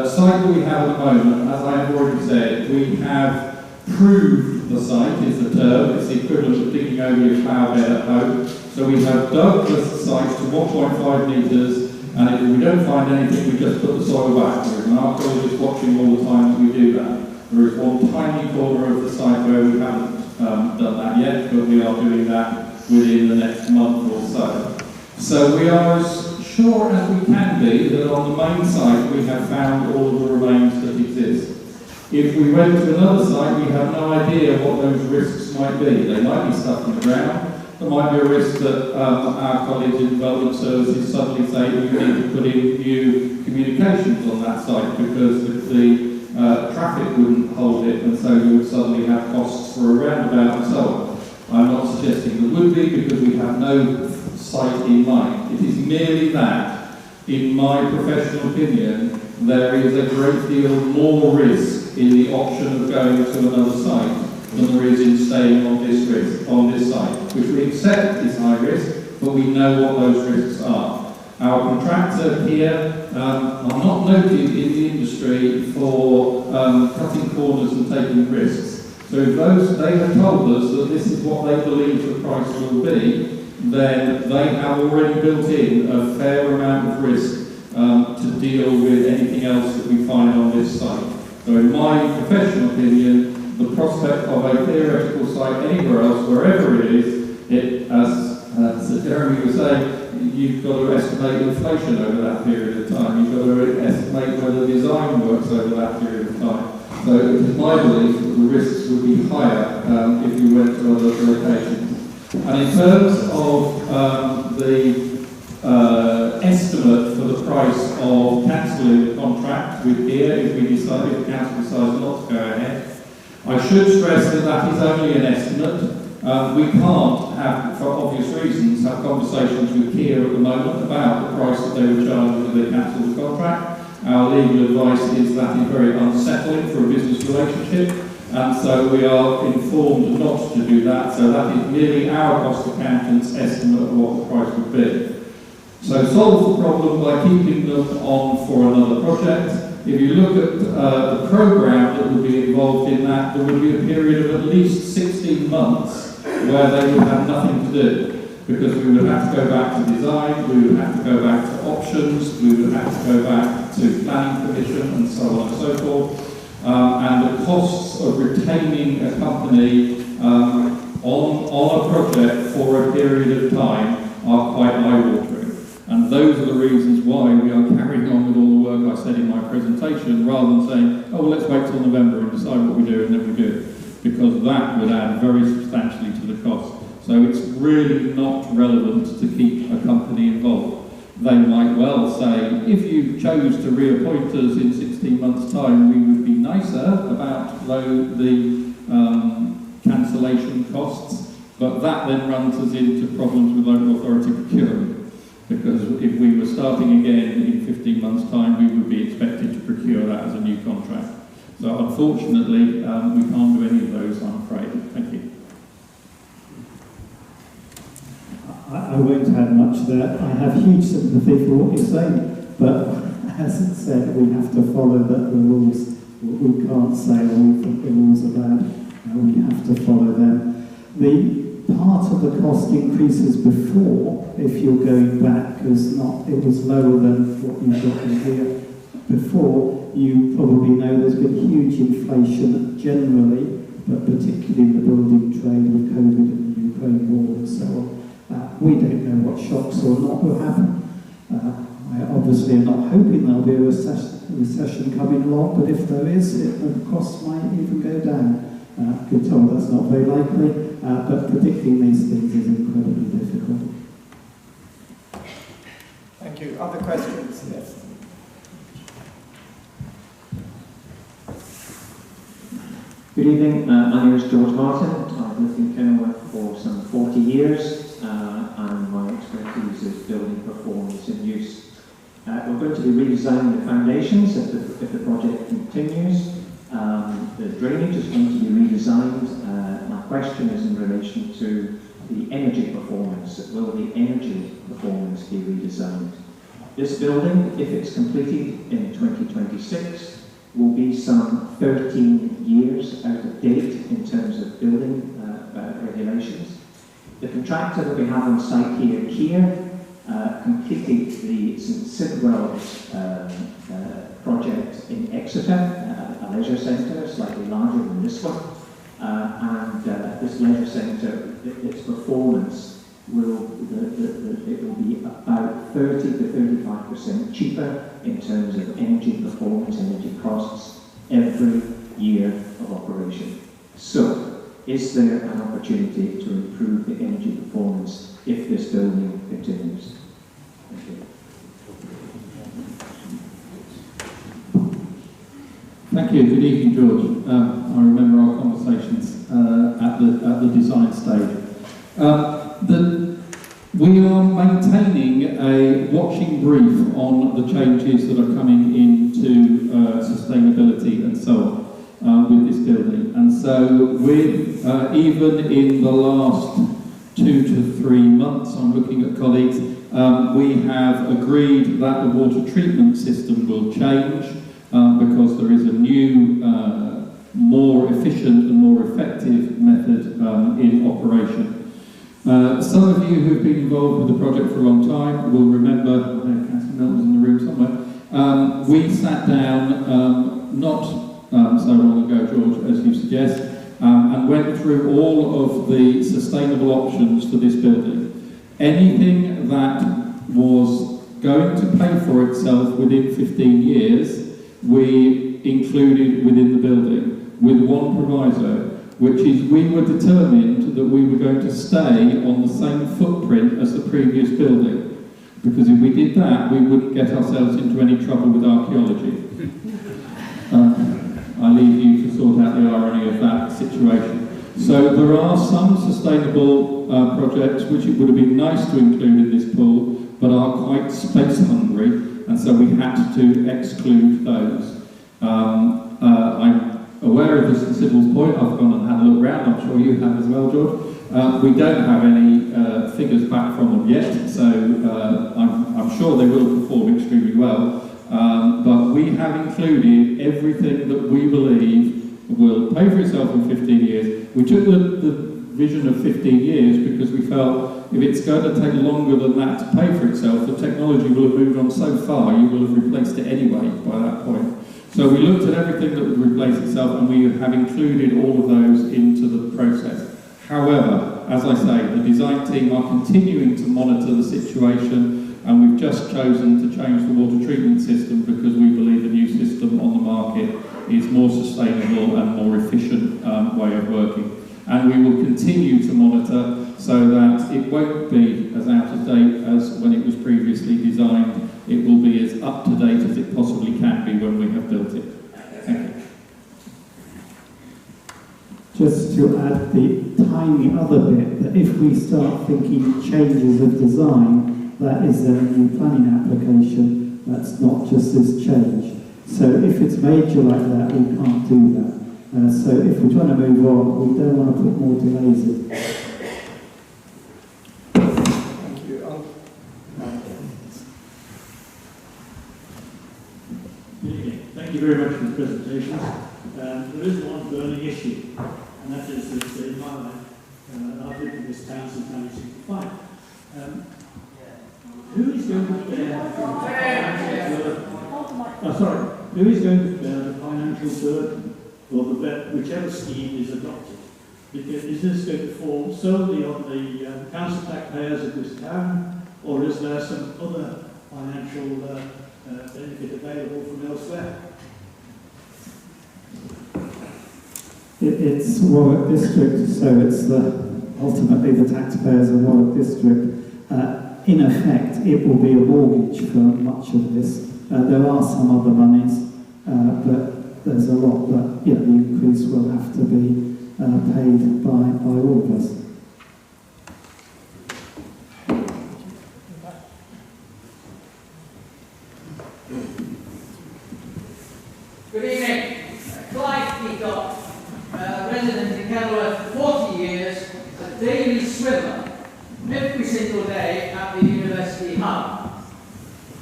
site that we have at the moment, as I have already said, we have proved the site is the term. It's the equivalent of digging over your plough bed at home. So we have dug the site to 1.5 metres, and if we don't find anything, we just put the soil back. There is an archaeologist watching all the time that we do that. There is one tiny corner of the site where we haven't done that yet, but we are doing that within the next month or so. So we are as sure as we can be that on the main site we have found all of the remains that exist. If we went to another site, we have no idea what those risks might be. They might be stuck in the ground. There might be a risk that our colleagues in development services suddenly say you need to put in new communications on that site because the traffic wouldn't hold it, and so you would suddenly have costs for a roundabout and so on. I'm not suggesting there would be because we have no site in mind. It is merely that, in my professional opinion, there is a great deal more risk in the option of going to another site than there is in staying on this site, which we accept is high risk, but we know what those risks are. Our contractor here are not noted in the industry for cutting corners and taking risks. So if they have told us that this is what they believe the price will be, then they have already built in a fair amount of risk to deal with anything else that we find on this site. So in my professional opinion, the prospect of a theoretical site anywhere else, wherever it is, as Sir Jeremy was saying, you've got to estimate inflation over that period of time. You've got to estimate whether design works over that period of time. So it is my belief that the risks would be higher if you went to other locations. And in terms of the estimate for the price of cancelling the contract with here, if the council decides not to go ahead, I should stress that that is only an estimate. We can't have, for obvious reasons, have conversations with Kia at the moment about the price that they would charge if they cancel the contract. Our legal advice is that is very unsettling for a business relationship, and so we are informed not to do that. So that is merely our cost accountant's estimate of what the price would be. So solve the problem by keeping them on for another project. If you look at the programme that would be involved in that, there would be a period of at least 16 months where they would have nothing to do, because we would have to go back to design, we would have to go back to options, we would have to go back to planning permission and so on and so forth. And the costs of retaining a company on a project for a period of time are quite eye-watering. And those are the reasons why we are carrying on with all the work I said in my presentation, rather than saying, oh, well, let's wait till November and decide what we do and then we do it, because that would add very substantially to the cost. So it's really not relevant to keep a company involved. They might well say, if you chose to reappoint us in 16 months' time, we would be nicer about the cancellation costs, but that then runs us into problems with local authority procurement. Because if we were starting again in 15 months' time, we would be expected to procure that as a new contract. So unfortunately, we can't do any of those, I'm afraid. Thank you. I won't add much there. I have huge sympathy for what you're saying, but as it said, we have to follow the rules. We can't say, oh, we think the rules are bad. We have to follow them. The part of the cost increases before, if you're going back, because it was lower than what you've got in here. Before, you probably know there's been huge inflation generally, but particularly in the building trade with COVID and the Ukraine war and so on. We don't know what shocks or not will happen. I obviously am not hoping there'll be a recession coming along, but if there is, the costs might even go down. Good told that's not very likely, but predicting these things is incredibly difficult. Thank you. Other questions? Yes. Good evening, my name is George Martin. I've lived in Kenilworth for some 40 years and my expertise is building performance and use. We're going to be redesigning the foundations if the project continues. The drainage is going to be redesigned. My question is in relation to the energy performance. Will the energy performance be redesigned? This building, if it's completed in 2026, will be some 13 years out of date in terms of building regulations. The contractor that we have on site here, Kier, completed the St Sidwell's project in Exeter, a leisure centre, slightly larger than this one. This leisure centre, its performance will be about 30 to 35% cheaper in terms of energy performance, energy costs, every year of operation. So, is there an opportunity to improve the energy performance if this building continues? Thank you. Thank you. Good evening, George. I remember our conversations at the design stage. We are maintaining a watching brief on the changes that are coming into sustainability and so on with this building. And so even in the last 2 to 3 months, I'm looking at colleagues, we have agreed that the water treatment system will change because there is a new, more efficient and more effective method in operation. Some of you who've been involved with the project for a long time will remember, Councillor Milton's in the room somewhere, we sat down not so long ago, George, as you suggest, and went through all of the sustainable options for this building. Anything that was going to pay for itself within 15 years, we included within the building, with one proviso, which is we were determined that we were going to stay on the same footprint as the previous building. Because if we did that, we wouldn't get ourselves into any trouble with archaeology. I leave you to sort out the irony of that situation. So there are some sustainable projects which it would have been nice to include in this pool, but are quite space hungry, and so we had to exclude those. I'm aware of the Sybil's point. I've gone and had a look round. I'm sure you have as well, George. We don't have any figures back from them yet, so I'm sure they will perform extremely well. But we have included everything that we believe will pay for itself in 15 years. We took the vision of 15 years because we felt if it's going to take longer than that to pay for itself, the technology will have moved on so far, you will have replaced it anyway by that point. So we looked at everything that would replace itself and we have included all of those into the process. However, as I say, the design team are continuing to monitor the situation and we've just chosen to change the water treatment system because we believe the new system on the market is more sustainable and more efficient way of working. And we will continue to monitor so that it won't be as out of date as when it was previously designed. It will be as up to date as it possibly can be when we have built it. Thank you. Just to add the tiny other bit, that if we start thinking changes of design, that is then a new planning application, that's not just this change. So if it's major like that, we can't do that. So if we're trying to move on, we don't want to put more delays in. Thank you. Thank you very much for the presentation. There is one burning issue, and that is that in my life, I've lived in this town since 1965. Who is going to bear the financial burden? Who is going to bear the financial burden for whichever scheme is adopted? Because is this going to fall solely on the council taxpayers of this town, or is there some other financial benefit available from elsewhere? It's Warwick District, so it's ultimately the taxpayers of Warwick District. In effect, it will be a mortgage for much of this. There are some other monies, but there's a lot that, the increase will have to be paid by all of us. Good evening. Clive Peacock, resident in Kenilworth for 40 years, a daily swimmer, every single day at the University Hub.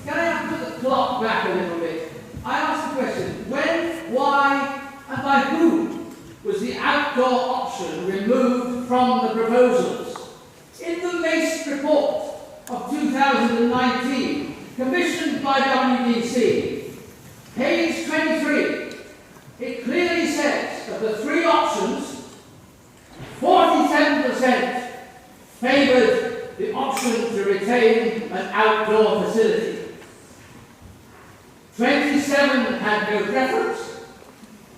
Can I have to put the clock back a little bit? I asked the question, when, why, and by whom was the outdoor option removed from the proposals? In the Mace report of 2019, commissioned by WDC, page 23, it clearly says of the three options, 47% favoured the option to retain an outdoor facility. 27 had no preference,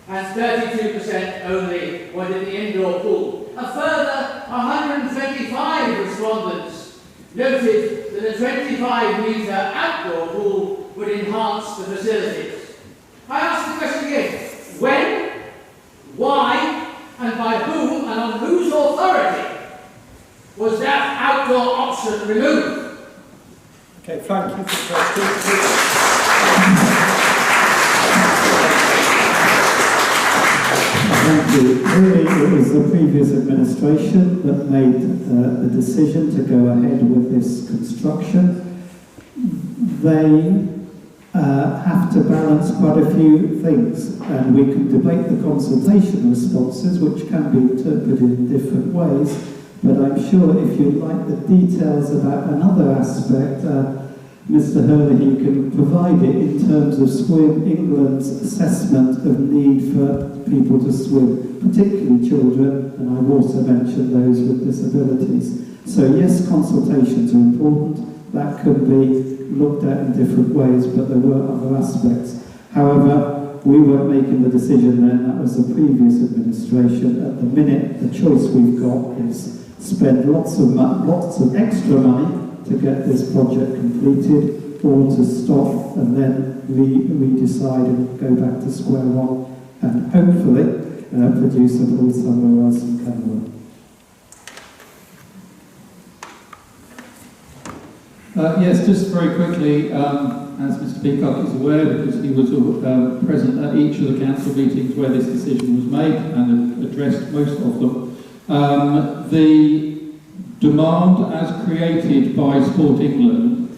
and 32% only wanted the indoor pool. A further 125 respondents noted that a 25-metre outdoor pool would enhance the facilities. I ask the question again, when, why, and by whom, and on whose authority was that outdoor option removed? Okay, thank you for the question. Thank you. Really, it was the previous administration that made the decision to go ahead with this construction. They have to balance quite a few things, and we can debate the consultation responses, which can be interpreted in different ways, but I'm sure if you'd like the details about another aspect, Mr. Hurley can provide it in terms of Swim England's assessment of need for people to swim, particularly children, and I've also mentioned those with disabilities. So yes, consultations are important. That could be looked at in different ways, but there were other aspects. However, we weren't making the decision then, that was the previous administration. At the minute, the choice we've got is spend lots of extra money to get this project completed, or to stop and then we decide and go back to square one and hopefully produce a pool somewhere else in Kenilworth. Yes, just very quickly, as Mr. Peacock is aware, because he was present at each of the council meetings where this decision was made and addressed most of them, the demand as created by Sport England,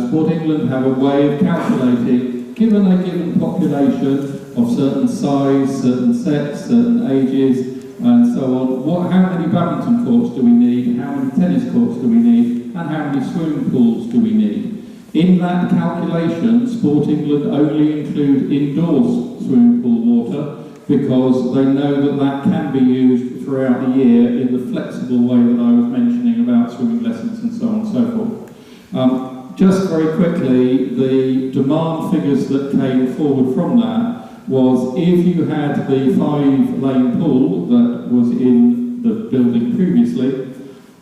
Sport England have a way of calculating, given a given population of certain size, certain sex, certain ages, and so on, how many badminton courts do we need, how many tennis courts do we need, and how many swimming pools do we need. In that calculation, Sport England only include indoor swimming pool water because they know that that can be used throughout the year in the flexible way that I was mentioning about swimming lessons and so on and so forth. Just very quickly, the demand figures that came forward from that was if you had the 5-lane pool that was in the building previously,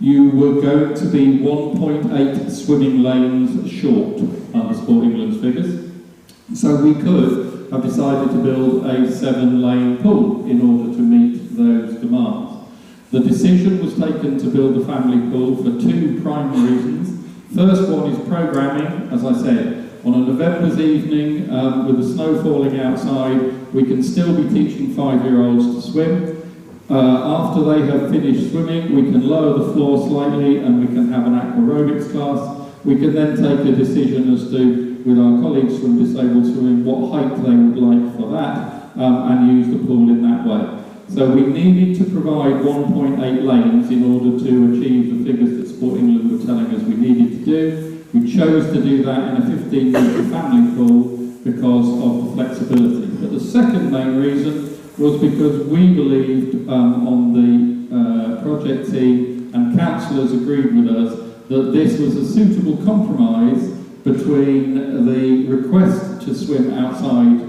you were going to be 1.8 swimming lanes short under Sport England's figures. So we could have decided to build a 7-lane pool in order to meet those demands. The decision was taken to build a family pool for two primary reasons. First one is programming, as I said. On a November's evening, with the snow falling outside, we can still be teaching 5-year-olds to swim. After they have finished swimming, we can lower the floor slightly and we can have an aquarobics class. We can then take a decision as to, with our colleagues from Disabled Swimming, what height they would like for that, and use the pool in that way. So we needed to provide 1.8 lanes in order to achieve the figures that Sport England were telling us we needed to do. We chose to do that in a 15-metre family pool because of the flexibility. But the second main reason was because we believed on the project team, and councillors agreed with us, that this was a suitable compromise between the request to swim outside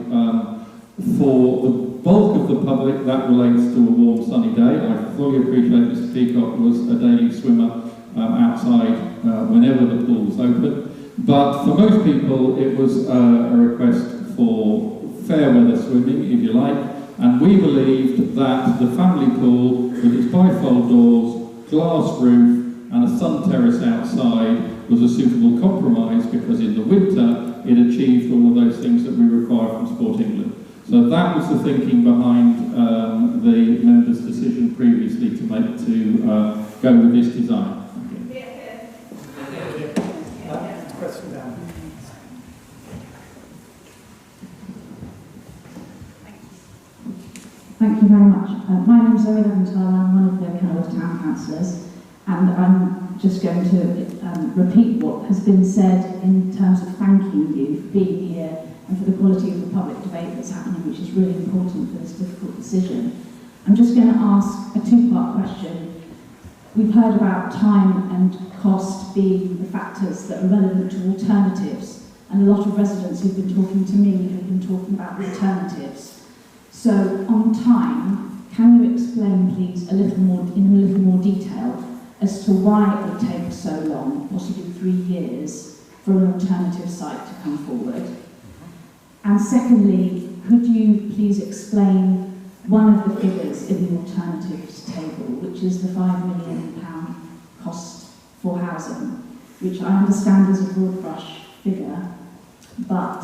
for the bulk of the public. That relates to a warm sunny day. I fully appreciate Mr. Peacock was a daily swimmer outside whenever the pool was open, but for most people it was a request for fair weather swimming, if you like, and we believed that the family pool, with its bifold doors, glass roof, and a sun terrace outside was a suitable compromise because in the winter it achieved all of those things that we require from Sport England. So that was the thinking behind the members' decision previously to go with this design. Question down. Thank you very much. My name is Zoe Leventhal. I'm one of the Kenilworth Town Councillors, and I'm just going to repeat what has been said in terms of thanking you for being here and for the quality of the public debate that's happening, which is really important for this difficult decision. I'm just going to ask a two-part question. We've heard about time and cost being the factors that are relevant to alternatives, and a lot of residents who've been talking to me have been talking about alternatives. So, on time, can you explain, please, in a little more detail as to why it would take so long, possibly 3 years, for an alternative site to come forward? And secondly, could you please explain one of the figures in the alternatives table, which is the £5 million cost for housing, which I understand is a broad brush figure, but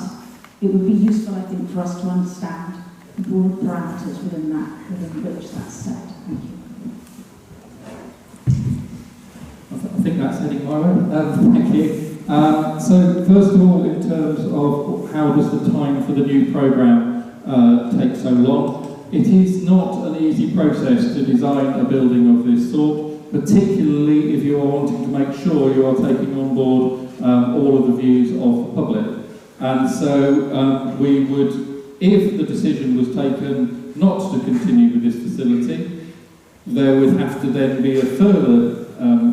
it would be useful, I think, for us to understand the broad parameters within which that's set. Thank you. I think that's heading my way. Thank you. So first of all, in terms of how does the time for the new programme take so long, it is not an easy process to design a building of this sort, particularly if you are wanting to make sure you are taking on board all of the views of the public. And so we would, if the decision was taken not to continue with this facility, there would have to then be a further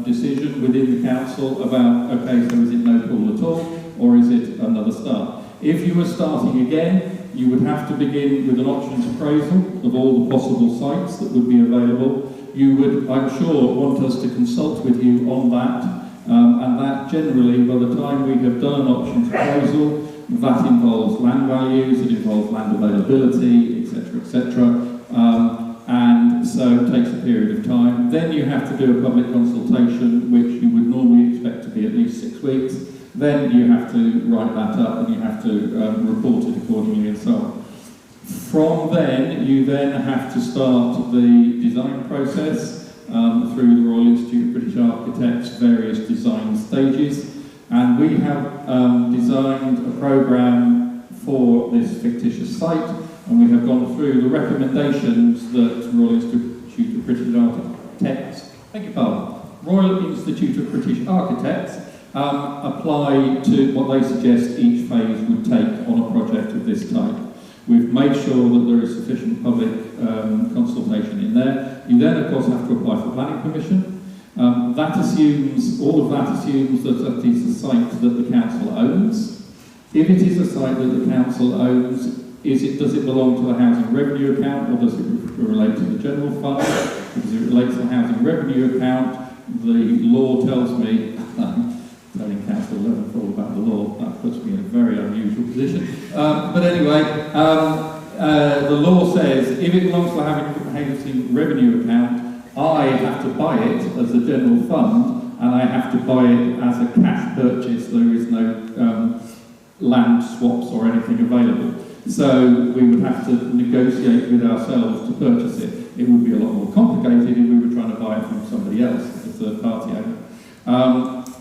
decision within the council about, okay, so is it no pool at all, or is it another start? If you were starting again, you would have to begin with an options appraisal of all the possible sites that would be available. You would, I'm sure, want us to consult with you on that, and that generally, by the time we have done an options appraisal, that involves land values, it involves land availability, etc., etc. And so it takes a period of time. Then you have to do a public consultation, which you would normally expect to be at least 6 weeks. Then you have to write that up and you have to report it accordingly and so on. From then, you then have to start the design process through the Royal Institute of British Architects, various design stages. And we have designed a programme for this fictitious site, and we have gone through the recommendations that Royal Institute of British Architects, Royal Institute of British Architects apply to what they suggest each phase would take on a project of this type. We've made sure that there is sufficient public consultation in there. You then, of course, have to apply for planning permission. That assumes, all of that assumes that it is a site that the council owns. If it is a site that the council owns, does it belong to the housing revenue account or does it relate to the general fund? Because it relates to the housing revenue account, the law tells me, telling Councillor Leventhal about the law, that puts me in a very unusual position. But anyway, the law says if it belongs to the housing revenue account, I have to buy it as a general fund, and I have to buy it as a cash purchase. There is no land swaps or anything available. So we would have to negotiate with ourselves to purchase it. It would be a lot more complicated if we were trying to buy it from somebody else, a third party owner.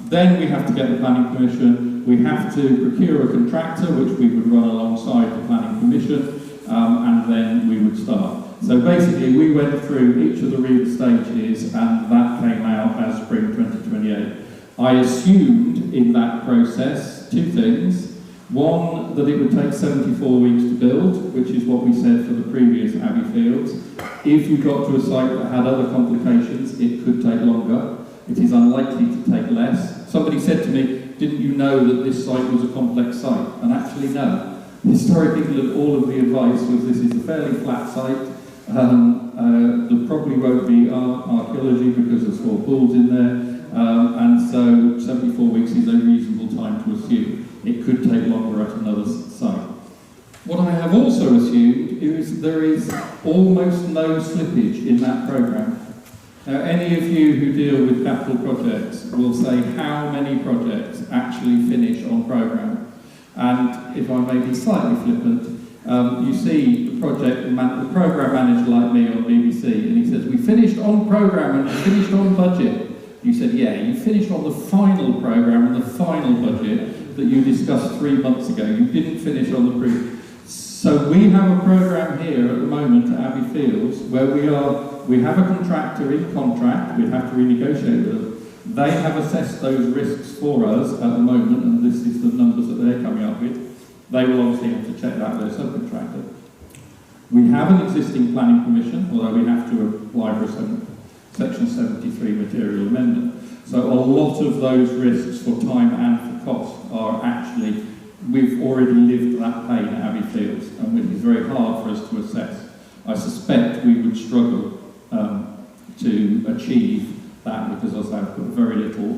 Then we have to get the planning permission. We have to procure a contractor, which we would run alongside the planning permission, and then we would start. So basically, we went through each of the real stages, and that came out as spring 2028. I assumed in that process two things. One, that it would take 74 weeks to build, which is what we said for the previous Abbey Fields. If you got to a site that had other complications, it could take longer. It is unlikely to take less. Somebody said to me, didn't you know that this site was a complex site? And actually, no. Historic England, all of the advice was this is a fairly flat site. There probably won't be archaeology because there's 4 pools in there. And so 74 weeks is a reasonable time to assume. It could take longer at another site. What I have have also assumed there is almost no slippage in that programme. Now, any of you who deal with capital projects will say how many projects actually finish on programme. And if I may be slightly flippant, you see the programme manager like me on BBC, and he says, we finished on programme and we finished on budget. You said, yeah, you finished on the final programme and the final budget that you discussed 3 months ago. You didn't finish on the pre. So we have a programme here at the moment at Abbey Fields where we have a contractor in contract, we have to renegotiate with them. They have assessed those risks for us at the moment, and this is the numbers that they're coming up with. They will obviously have to check that with their subcontractor. We have an existing planning permission, although we have to apply for a Section 73 material amendment. So a lot of those risks for time and for cost are actually, we've already lived that pain at Abbey Fields, and which is very hard for us to assess. I suspect we would struggle to achieve that because, as I've put very little,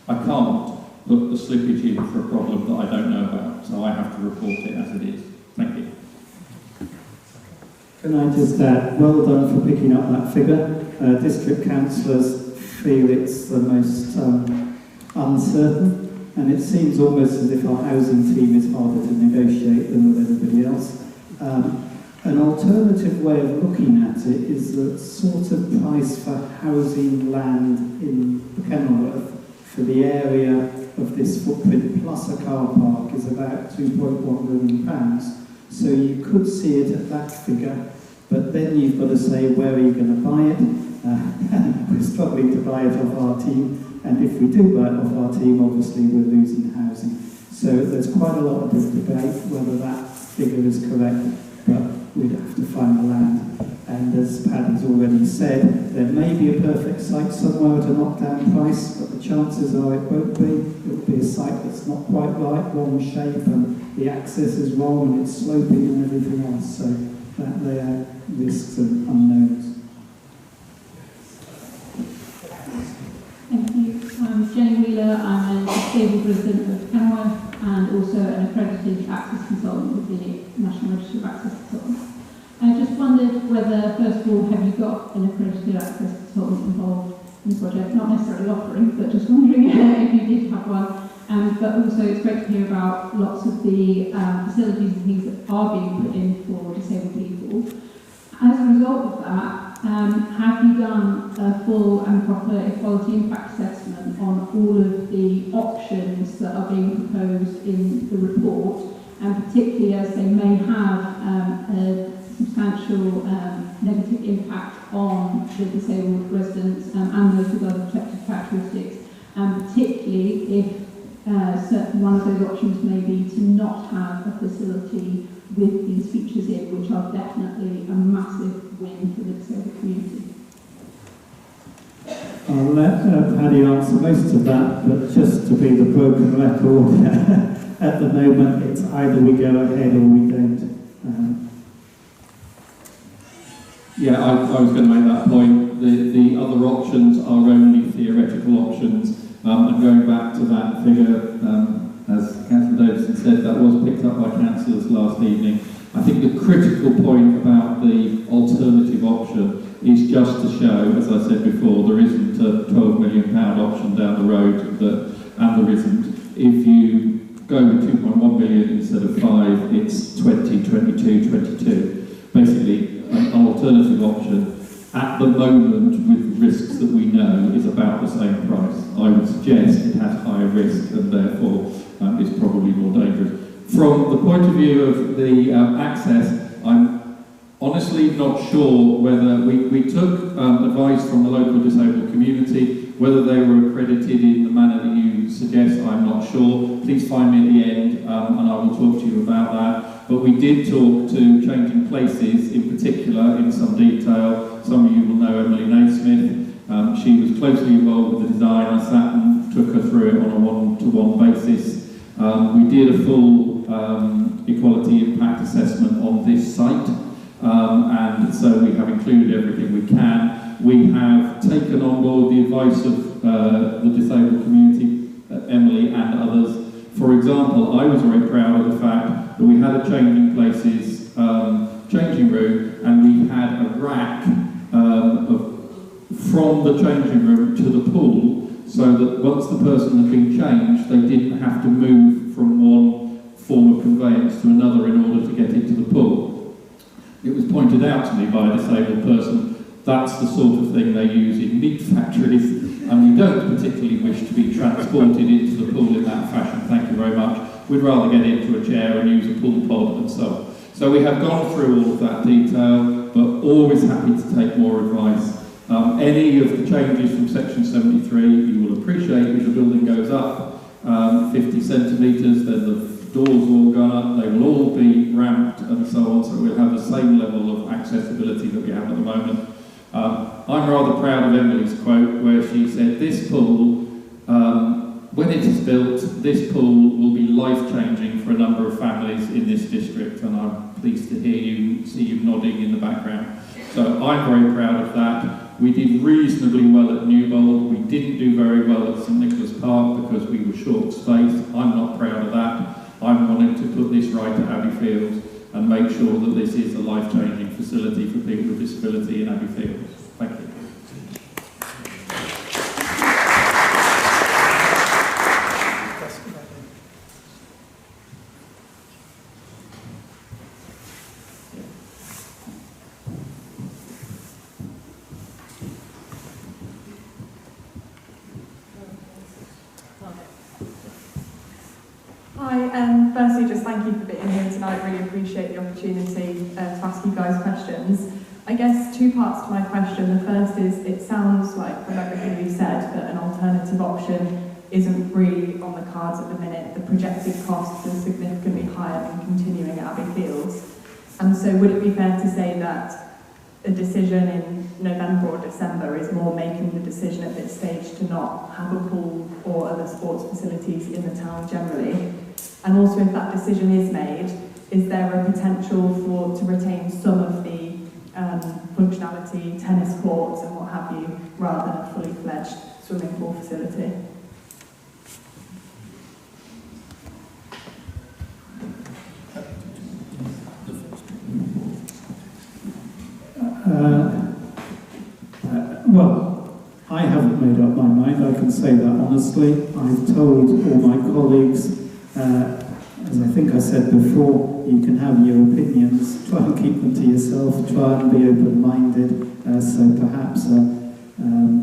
I can't put the slippage in for a problem that I don't know about, so I have to report it as it is. Thank you. Can I just add, well done for picking up that figure. District councillors feel it's the most uncertain, and it seems almost as if our housing team is harder to negotiate than with everybody else. An alternative way of looking at it is the sort of price for housing land in Kenilworth for the area of this footprint plus a car park is about £2.1 million. So you could see it at that figure, but then you've got to say, where are you going to buy it? We're struggling to buy it off our team, and if we do buy it off our team, obviously we're losing housing. So there's quite a lot of debate whether that figure is correct, but we'd have to find the land. And as Paddy's already said, there may be a perfect site somewhere at a knockdown price, but the chances are it won't be. It'll be a site that's not quite right, wrong shape, and the access is wrong, and it's sloping and everything else. So that they are risks and unknowns. Thank you. I'm Jenny Wheeler. I'm a disabled resident of Kenilworth and also an accredited access consultant with the National Register of Access Consultants. I just wondered whether, first of all, have you got an accredited access consultant involved in the project? Not necessarily offering, but just wondering if you did have one. But also, it's great to hear about lots of the facilities and things that are being put in for disabled people. As a result of that, have you done a full and proper equality impact assessment on all of the options that are being proposed in the report, and particularly as they may have a substantial negative impact on the disabled residents and those with other protected characteristics, and particularly if one of those options may be to not have a facility with these features in, which are definitely a massive win for the disabled community. I'll let Paddy answer most of that, but just to be the broken record, at the moment it's either we go ahead or we don't. Yeah, I was going to make that point. The other options are only theoretical options, and going back to that figure, as Councillor Davison said, that was picked up by councillors last evening. I think the critical point about the alternative option is just to show, as I said before, there isn't a £12 million option down the road, and there isn't. If you go with 2.1 million instead of 5, it's 20, 22, 22. Basically, an alternative option at the moment with risks that we know is about the same price. I would suggest it has higher risk and therefore is probably more dangerous. From the point of view of the access, I'm honestly not sure whether we took advice from the local disabled community. Whether they were accredited in the manner that you suggest, I'm not sure. Please find me at the end and I will talk to you about that. But we did talk to Changing Places in particular in some detail. Some of you will know Emily Naismith. She was closely involved with the design. I sat and took her through it on a one-to-one basis. We did a full equality impact assessment on this site, and so we have included everything we can. We have taken on board the advice of the disabled community, Emily and others. For example, I was very proud of the fact that we had a changing places, changing room, and we had a rack from the changing room to the pool, so that once the person had been changed, they didn't have to move from one form of conveyance to another in order to get into the pool. It was pointed out to me by a disabled person, that's the sort of thing they use in meat factories, and we don't particularly wish to be transported into the pool in that fashion, thank you very much. We'd rather get into a chair and use a pool pod and so on. So we have gone through all of that detail, but always happy to take more advice. Any of the changes from section 73 you will appreciate as the building goes up 50 centimetres, then the doors all gone up, they will all be ramped and so on, so we'll have the same level of accessibility that we have at the moment. I'm rather proud of Emily's quote where she said, this pool, when it is built, this pool will be life-changing for a number of families in this district, and I'm pleased to see you nodding in the background. So I'm very proud of that. We did reasonably well at Newbold. We didn't do very well at St Nicholas Park because we were short space. I'm not proud of that. I'm wanting to put this right at Abbey Fields and make sure that this is a life-changing facility for people with disability in Abbey Fields. Thank you. Hi, firstly just thank you for being here tonight, really appreciate the opportunity to ask you guys questions. I guess two parts to my question. The first is, it sounds like from everything you've said that an alternative option isn't really on the cards at the minute. The projected costs are significantly higher than continuing at Abbey Fields. And so would it be fair to say that a decision in November or December is more making the decision at this stage to not have a pool or other sports facilities in the town generally? And also, if that decision is made, is there a potential to retain some of the functionality, tennis courts and what have you, rather than a fully fledged swimming pool facility? Well, I haven't made up my mind, I can say that honestly. I've told all my colleagues, as I think I said before, you can have your opinions, try and keep them to yourself, try and be open-minded, so perhaps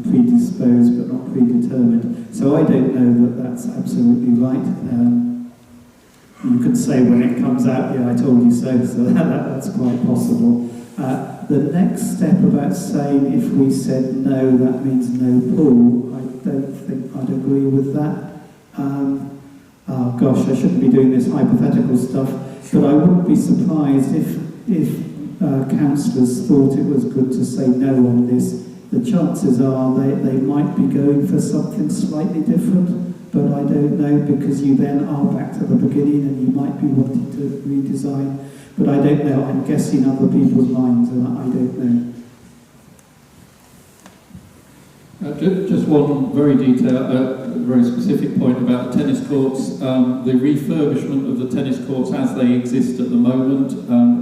predisposed but not predetermined. So I don't know that that's absolutely right. You could say when it comes out, yeah, I told you so, so that's quite possible. The next step about saying if we said no, that means no pool, I don't think I'd agree with that. Oh gosh, I shouldn't be doing this hypothetical stuff, but I wouldn't be surprised if councillors thought it was good to say no on this. The chances are they might be going for something slightly different, but I don't know, because you then are back to the beginning and you might be wanting to redesign. But I don't know, I'm guessing other people's minds, and I don't know. Just one very very specific point about the tennis courts. The refurbishment of the tennis courts as they exist at the moment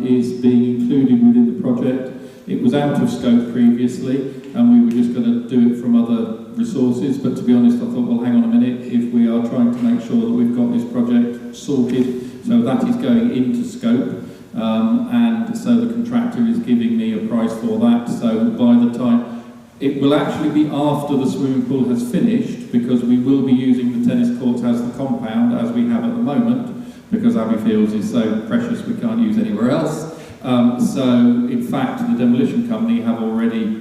is being included within the project. It was out of scope previously, and we were just going to do it from other resources, but to be honest, I thought, well, hang on a minute, if we are trying to make sure that we've got this project sorted, so that is going into scope. And so the contractor is giving me a price for that, so by the time it will actually be after the swimming pool has finished, because we will be using the tennis courts as the compound as we have at the moment, because Abbey Fields is so precious we can't use anywhere else. So in fact the demolition company have already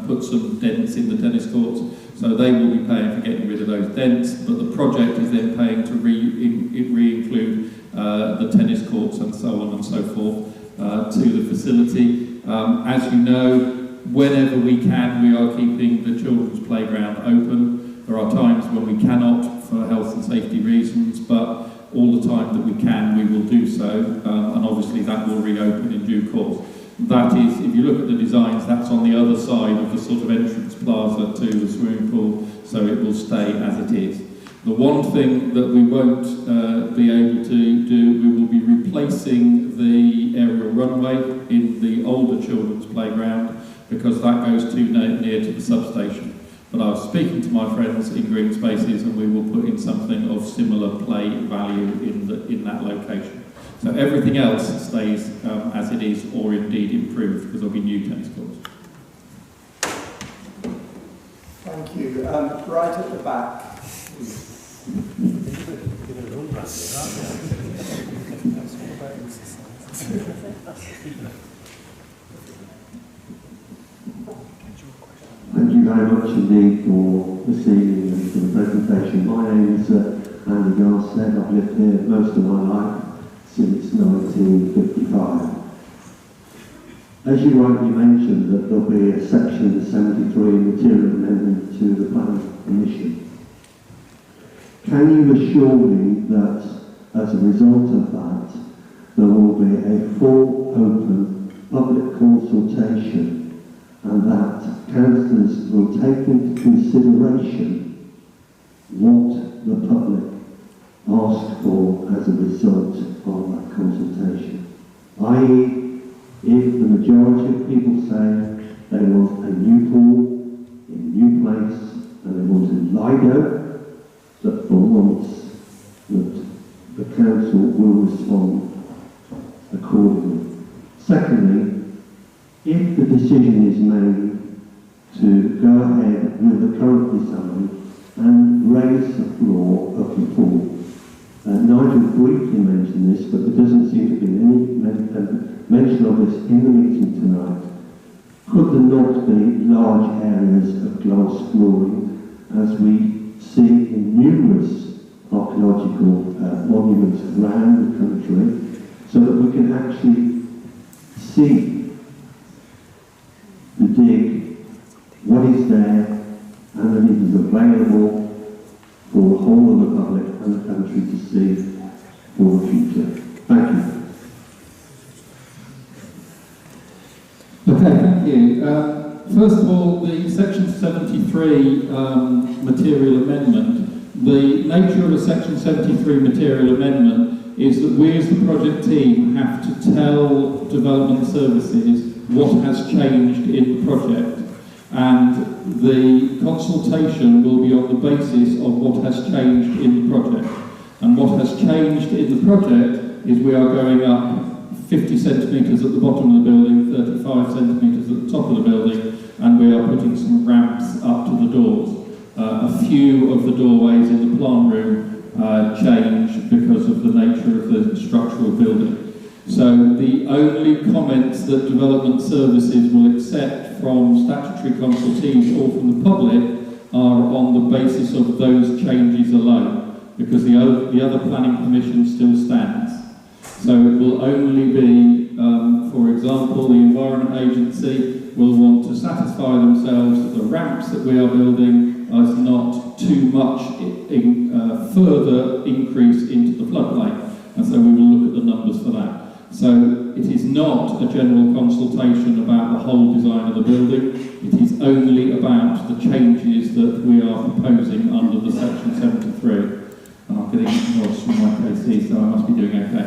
put some dents in the tennis courts, so they will be paying for getting rid of those dents, but the project is then paying to re-include the tennis courts and so on and so forth to the facility. As you know, whenever we can, we are keeping the children's playground open. There are times when we cannot for health and safety reasons, but all the time that we can, we will do so, and obviously that will reopen in due course. That is, if you look at the designs, that's on the other side of the sort of entrance plaza to the swimming pool, so it will stay as it is. The one thing that we won't be able to do, we will be replacing replacing the aerial runway in the older children's playground because that goes too near to the substation. But I was speaking to my friends in Green Spaces, and we will put in something of similar play value in that location. So everything else stays as it is, or indeed improved, because there'll be new tennis courts. Thank you. Right at the back. Thank you very much indeed for this evening and for the presentation. My name is Andy Garstead. I've lived here most of my life since 1955. As you rightly mentioned, that there'll be a Section 73 material amendment to the Planning Commission. Can you assure me that as a result of that, there will be a full, open, public consultation, and that councillors will take into consideration what the public asked for as a result of that consultation? I.e., if the majority of people say they want a new pool in a new place and they want a Lido, that for once that the council will respond accordingly. Secondly, if the decision is made to go ahead with the current design and raise the floor of the pool, Nigel briefly mentioned this, but there doesn't seem to be any mention of this in the meeting tonight. Could there not be large areas of glass flooring, as we see in numerous archaeological monuments around the country, so that we can actually see the dig, what is there, and that it is available for the whole of the public and the country to see for the future. Thank you. Okay, thank you. First of all, the Section 73 material amendment, the nature of a Section 73 material amendment is that we as the project team have to tell development services what has changed in the project, and the consultation will be on the basis of what has changed in the project. And what has changed in the project is we are going up 50 centimetres at the bottom of the building, 35 centimetres at the top of the building, and we are putting some ramps up to the doors. A few of the doorways in the plant room change because of the nature of the structural building. So the only comments that development services will accept from statutory consultees or from the public are on the basis of those changes alone, because the other planning permission still stands. So it will only be, for example, the Environment Agency will want to satisfy themselves that the ramps that we are building is not too much further increase into the floodplain, and so we will look at the numbers for that. So it is not a general consultation about the whole design of the building, it is only about the changes that we are proposing under the Section 73. I'm getting nods from my KC, so I must be doing okay.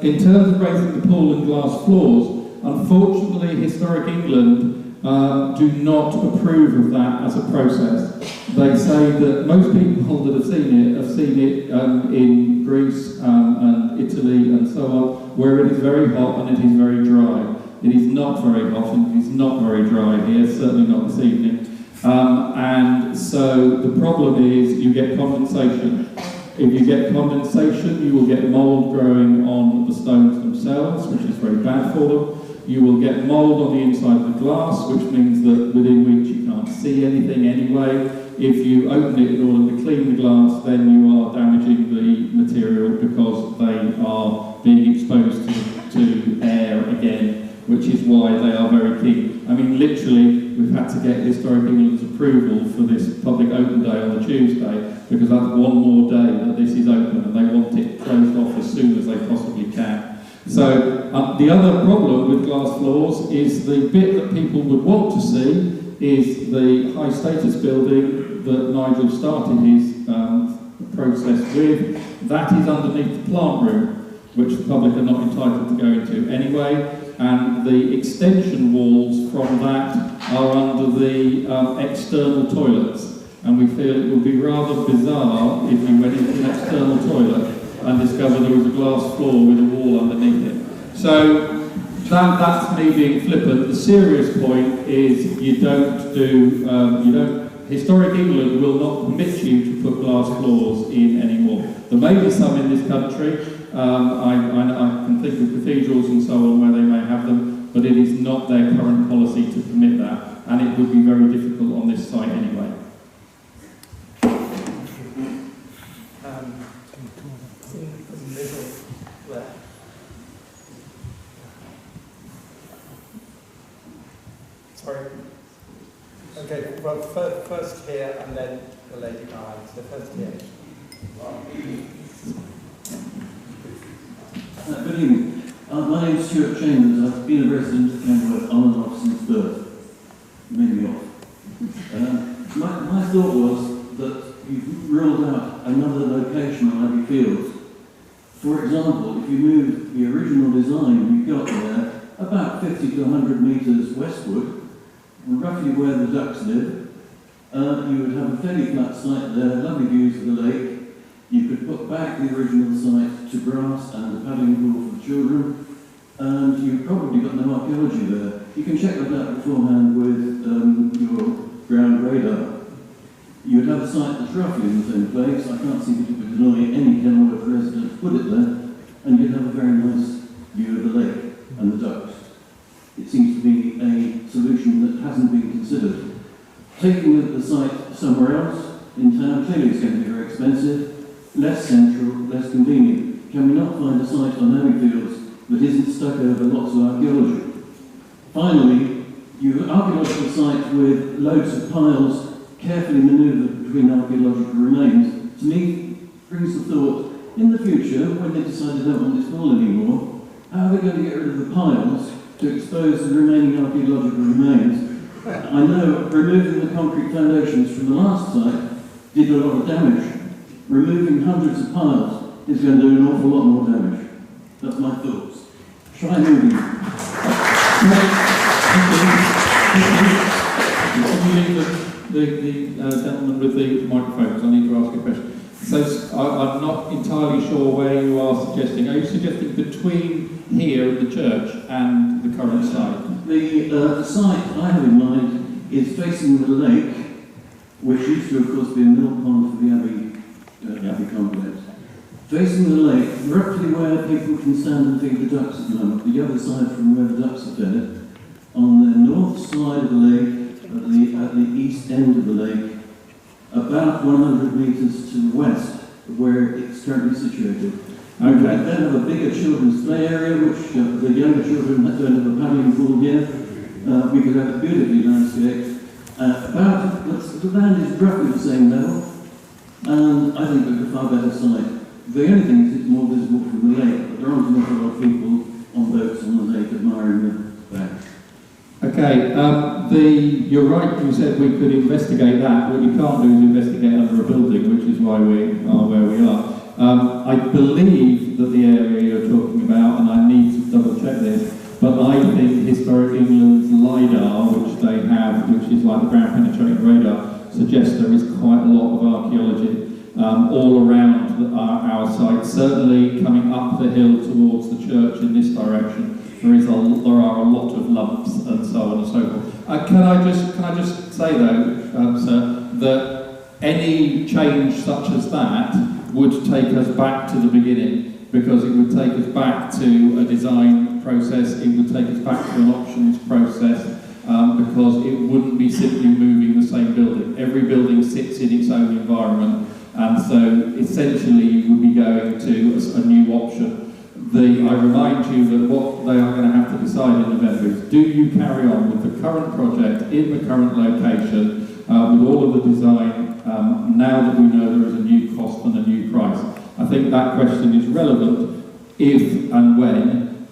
In terms of raising the pool and glass floors, unfortunately Historic England do not approve of that as a process. They say that most people that have seen it in Greece and Italy and so on, where it is very hot and it is very dry. It is not very hot and it is not very dry here, certainly not this evening. And so the problem is you get condensation. If you get condensation, you will get mould growing on the stones themselves, which is very bad for them. You will get mould on the inside of the glass, which means that within weeks you can't see anything anyway. If you open it in order to clean the glass, then you are damaging the material because they are being exposed to air again, which is why they are very keen. I mean, literally, we've had to get Historic England's approval for this public open day on the Tuesday, because that's one more day that this is open and they want it closed off as soon as they possibly can. So the other problem with glass floors is the bit that people would want to see is the high status building that Nigel started his process with. That is underneath the plant room, which the public are not entitled to go into anyway, and the extension walls from that are under the external toilets. And we feel it would be rather bizarre if you went into an external toilet and discovered there was a glass floor with a wall underneath it. So that's me being flippant. The serious point is Historic England will not permit you to put glass floors in anymore. There may be some in this country. I can think of cathedrals and so on where they may have them, but it is not their current policy to permit that, and it would be very difficult on this site anyway. Sorry. Okay, well, first here and then the lady behind. So first here. Good evening. My name is Stuart Chambers. I've been a resident of Kenworth on and off since birth. Maybe off. My thought was that you've ruled out another location on Abbey Fields. For example, if you move the original design you've got there about 50 to 100 metres westward, roughly where the ducks live, you would have a fairly flat site there, lovely views of the lake. You could put back the original site to grass and a paddling pool for the children, and you've probably got no archaeology there. You can check that out beforehand with your ground radar. You would have a site that's roughly in the same place. I can't see that it would annoy any Kenworth resident to put it there, and you'd have a very nice view of the lake and the ducks. It seems to be a solution that hasn't been considered. Taking the site somewhere else in town, clearly it's going to be very expensive, less central, less convenient. Can we not find a site on Abbey Fields that isn't stuck over lots of archaeology? Finally, you have an archaeological site with loads of piles carefully manoeuvred between archaeological remains. To me, brings the thought, in the future, when they decide they don't want this pool anymore, how are they going to get rid of the piles to expose the remaining archaeological remains? I know removing the concrete foundations from the last site did a lot of damage. Removing hundreds of piles is going to do an awful lot more damage. That's my thoughts. Try moving. The gentleman with the microphone, because I need to ask a question. So I'm not entirely sure where you are suggesting. Are you suggesting between here and the church and the current site? The site I have in mind is facing the lake, which used to, of course, be a mill pond for the Abbey complex. Facing the lake, roughly where people can stand and feed the ducks at the moment, the other side from where the ducks are fed, on the north side of the lake, at the east end of the lake, about 100 metres to the west of where it's currently situated. Okay. We then have a bigger children's play area, which the younger children don't have a paddling pool here. We could have it beautifully landscaped. The land is roughly the same level, and I think it's a far better site. The only thing is it's more visible from the lake, but there aren't an awful lot of people on boats on the lake admiring the bank. Okay, you're right, you said we could investigate that. What you can't do is investigate under a building, which is why we are where we are. I believe that the area you're talking about, and I need to double check this, but I think Historic England's LiDAR, which they have, which is like the ground penetrating radar, suggests there is quite a lot of archaeology all around our site. Certainly coming up the hill towards the church in this direction, there are a lot of lumps and so on and so forth. Can I just say though, sir, that any change such as that would take us back to the beginning, because it would take us back to a design process, it would take us back to an options process, because it wouldn't be simply moving the same building. Every building sits in its own environment, and so essentially you would be going to a new option. I remind you that what they are going to have to decide in November is, do you carry on with the current project in the current location with all of the design now that we know there is a new cost and a new price? I think that question is relevant if and when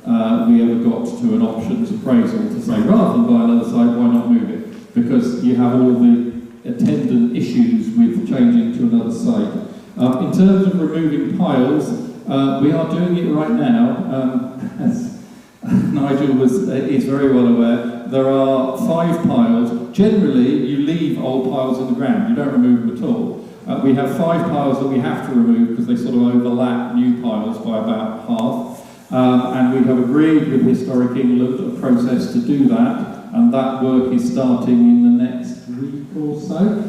we ever got to an options appraisal to say, rather than buy another site, why not move it? Because you have all the attendant issues with changing to another site. In terms of removing piles, we are doing it right now. As Nigel is very well aware, there are 5 piles. Generally, you leave old piles in the ground. You don't remove them at all. We have 5 piles that we have to remove because they sort of overlap new piles by about half. And we have agreed with Historic England a process to do that, and that work is starting in the next week or so.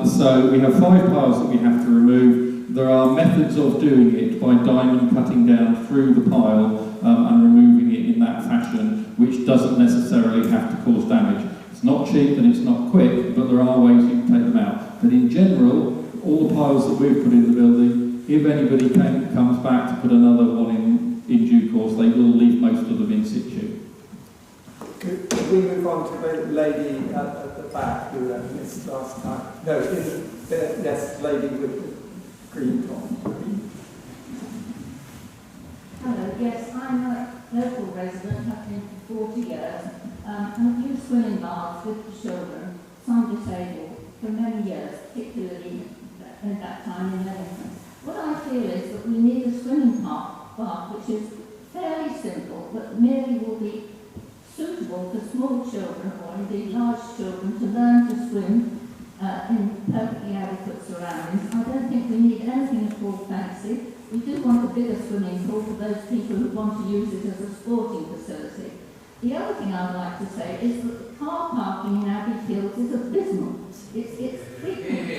So we have 5 piles that we have to remove. There are methods of doing it by diamond cutting down through the pile and removing it in that fashion, which doesn't necessarily have to cause damage. It's not cheap and it's not quick, but there are ways you can take them out. But in general, all the piles that we've put in the building, if anybody comes back to put another one in due course, they will leave most of them in situ. Could we move on to the lady at the back who missed last time? No, yes, lady with the green top. Hello, yes, I'm a local resident, have been for 40 years, and I've used swimming baths with the children, some disabled, for many years, particularly at that time in Leamington. What I feel is that we need a swimming bath which is fairly simple, but merely will be suitable for small children or indeed large children to learn to swim in perfectly adequate surroundings. I don't think we need anything at all fancy. We do want a bigger swimming pool for those people who want to use it as a sporting facility. The other thing I'd like to say is that the car parking in Abbey Fields is abysmal. It's frequent.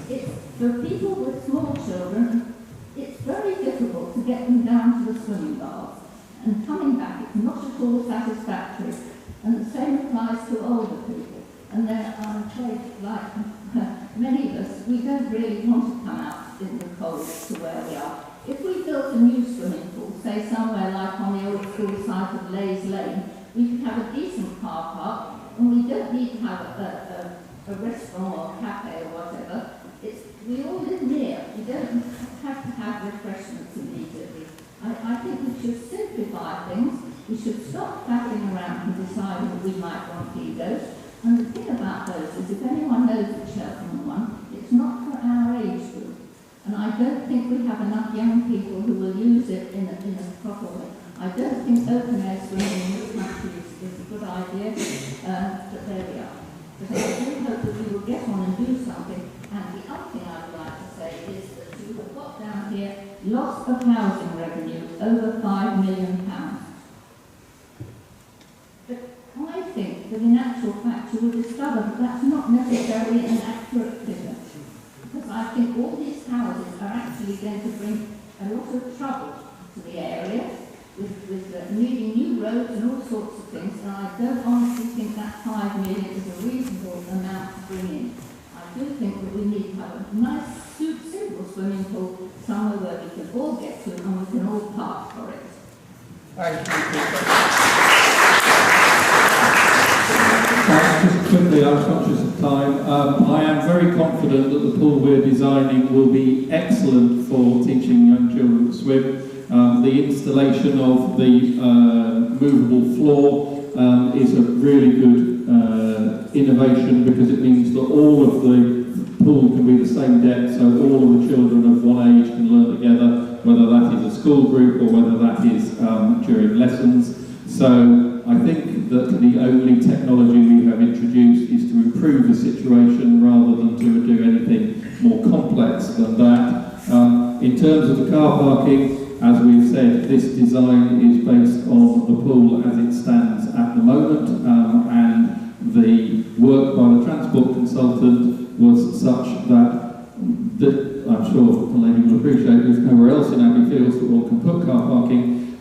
It's for people with small children, it's very difficult to get them down to the swimming baths. And coming back, it's not at all satisfactory. And the same applies to older people. And then I'm afraid, like many of us, we don't really want to come out in the cold to where we are. If we built a new swimming pool, say somewhere like on the old school site of Lays Lane, we could have a decent car park, and we don't need to have a restaurant or a cafe or whatever. We all live near. We don't have to have refreshments immediately. I think we should simplify things. We should stop faffing around and deciding that we might want egos. And the thing about those is, if anyone knows the Cheltenham one, it's not for our age group. And I don't think we have enough young people who will use it in a proper way. I don't think open air swimming in this country is a good idea, but there we are. But I do hope that we will get on and do something. And the other thing I would like to say is that you have got down here loss of housing revenue over £5 million. But I think that in actual fact you will discover that that's not necessarily an accurate figure. Because I think all these houses are actually going to bring a lot of trouble to the area with needing new roads and all sorts of things. And I don't honestly think that £5 million is a reasonable amount to bring in. I do think that we need to have a nice, simple swimming pool somewhere where we can all get to and we can all park for it. Thank you. Just quickly, I'm conscious of time. I am very confident that the pool we're designing will be excellent for teaching young children to swim. The installation of the movable floor is a really good innovation because it means that all of the pool can be the same depth, so all of the children of one age can learn together, whether that is a school group or whether that is during lessons. So I think that the only technology we have introduced is to improve the situation rather than to do anything more complex than that. In terms of the car parking, as we've said, this design is based on the pool as it stands at the moment, and the work by the transport consultant was such that I'm sure the lady will appreciate there's nowhere else in Abbey Fields that one can put car parking.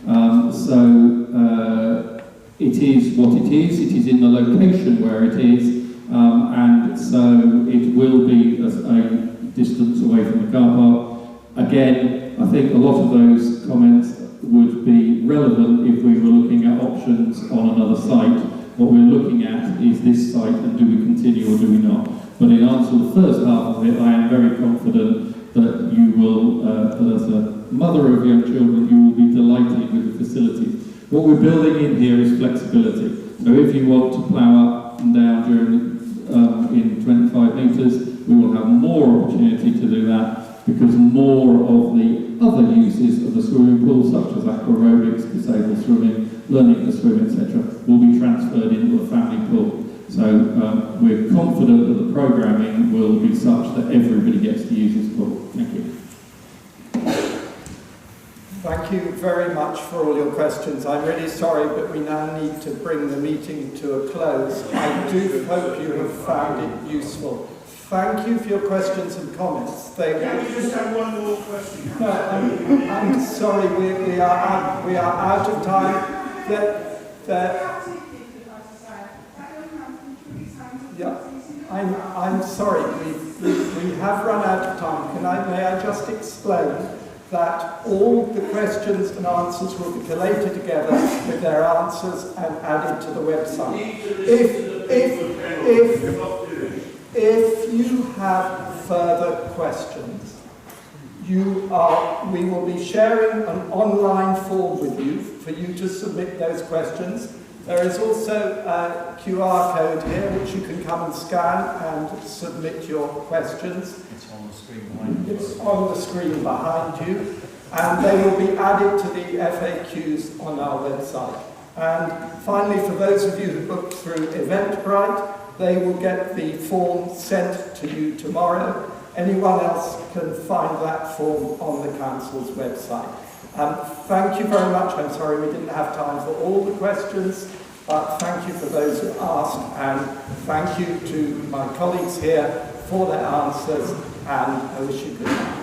It is what it is. It is in the location where it is, and so it will be a distance away from the car park. Again, I think a lot of those comments would be relevant if we were looking at options on another site. What we're looking at is this site, and do we continue or do we not? But in answer to the first half of it, I am very confident that you will, that as a mother of young children, you will be delighted with the facilities. What we're building in here is flexibility. So if you want to plough up and down during in 25 metres, we will have more opportunity to do that. because more of the other uses of the swimming pool, such as aquarobics, disabled swimming, learning to swim, etc., will be transferred into the family pool. So we're confident that the programming will be such that everybody gets to use this pool. Thank you. Thank you very much for all your questions. I'm really sorry, but we now need to bring the meeting to a close. I do hope you have found it useful. Thank you for your questions and comments. Can we just have one more question? No, I'm sorry, we are out of time. I'm sorry, we have run out of time. May I just explain that all the questions and answers will be collated together with their answers and added to the website. If you have further questions, we will be sharing an online form with you for you to submit those questions. There is also a QR code here which you can come and scan and submit your questions. It's on the screen behind you. It's on the screen behind you, and they will be added to the FAQs on our website. And finally, for those of you who booked through Eventbrite, they will get the form sent to you tomorrow. Anyone else can find that form on the council's website. Thank you very much. I'm sorry we didn't have time for all the questions, but thank you for those who asked, and thank you to my colleagues here for their answers, and I wish you good night.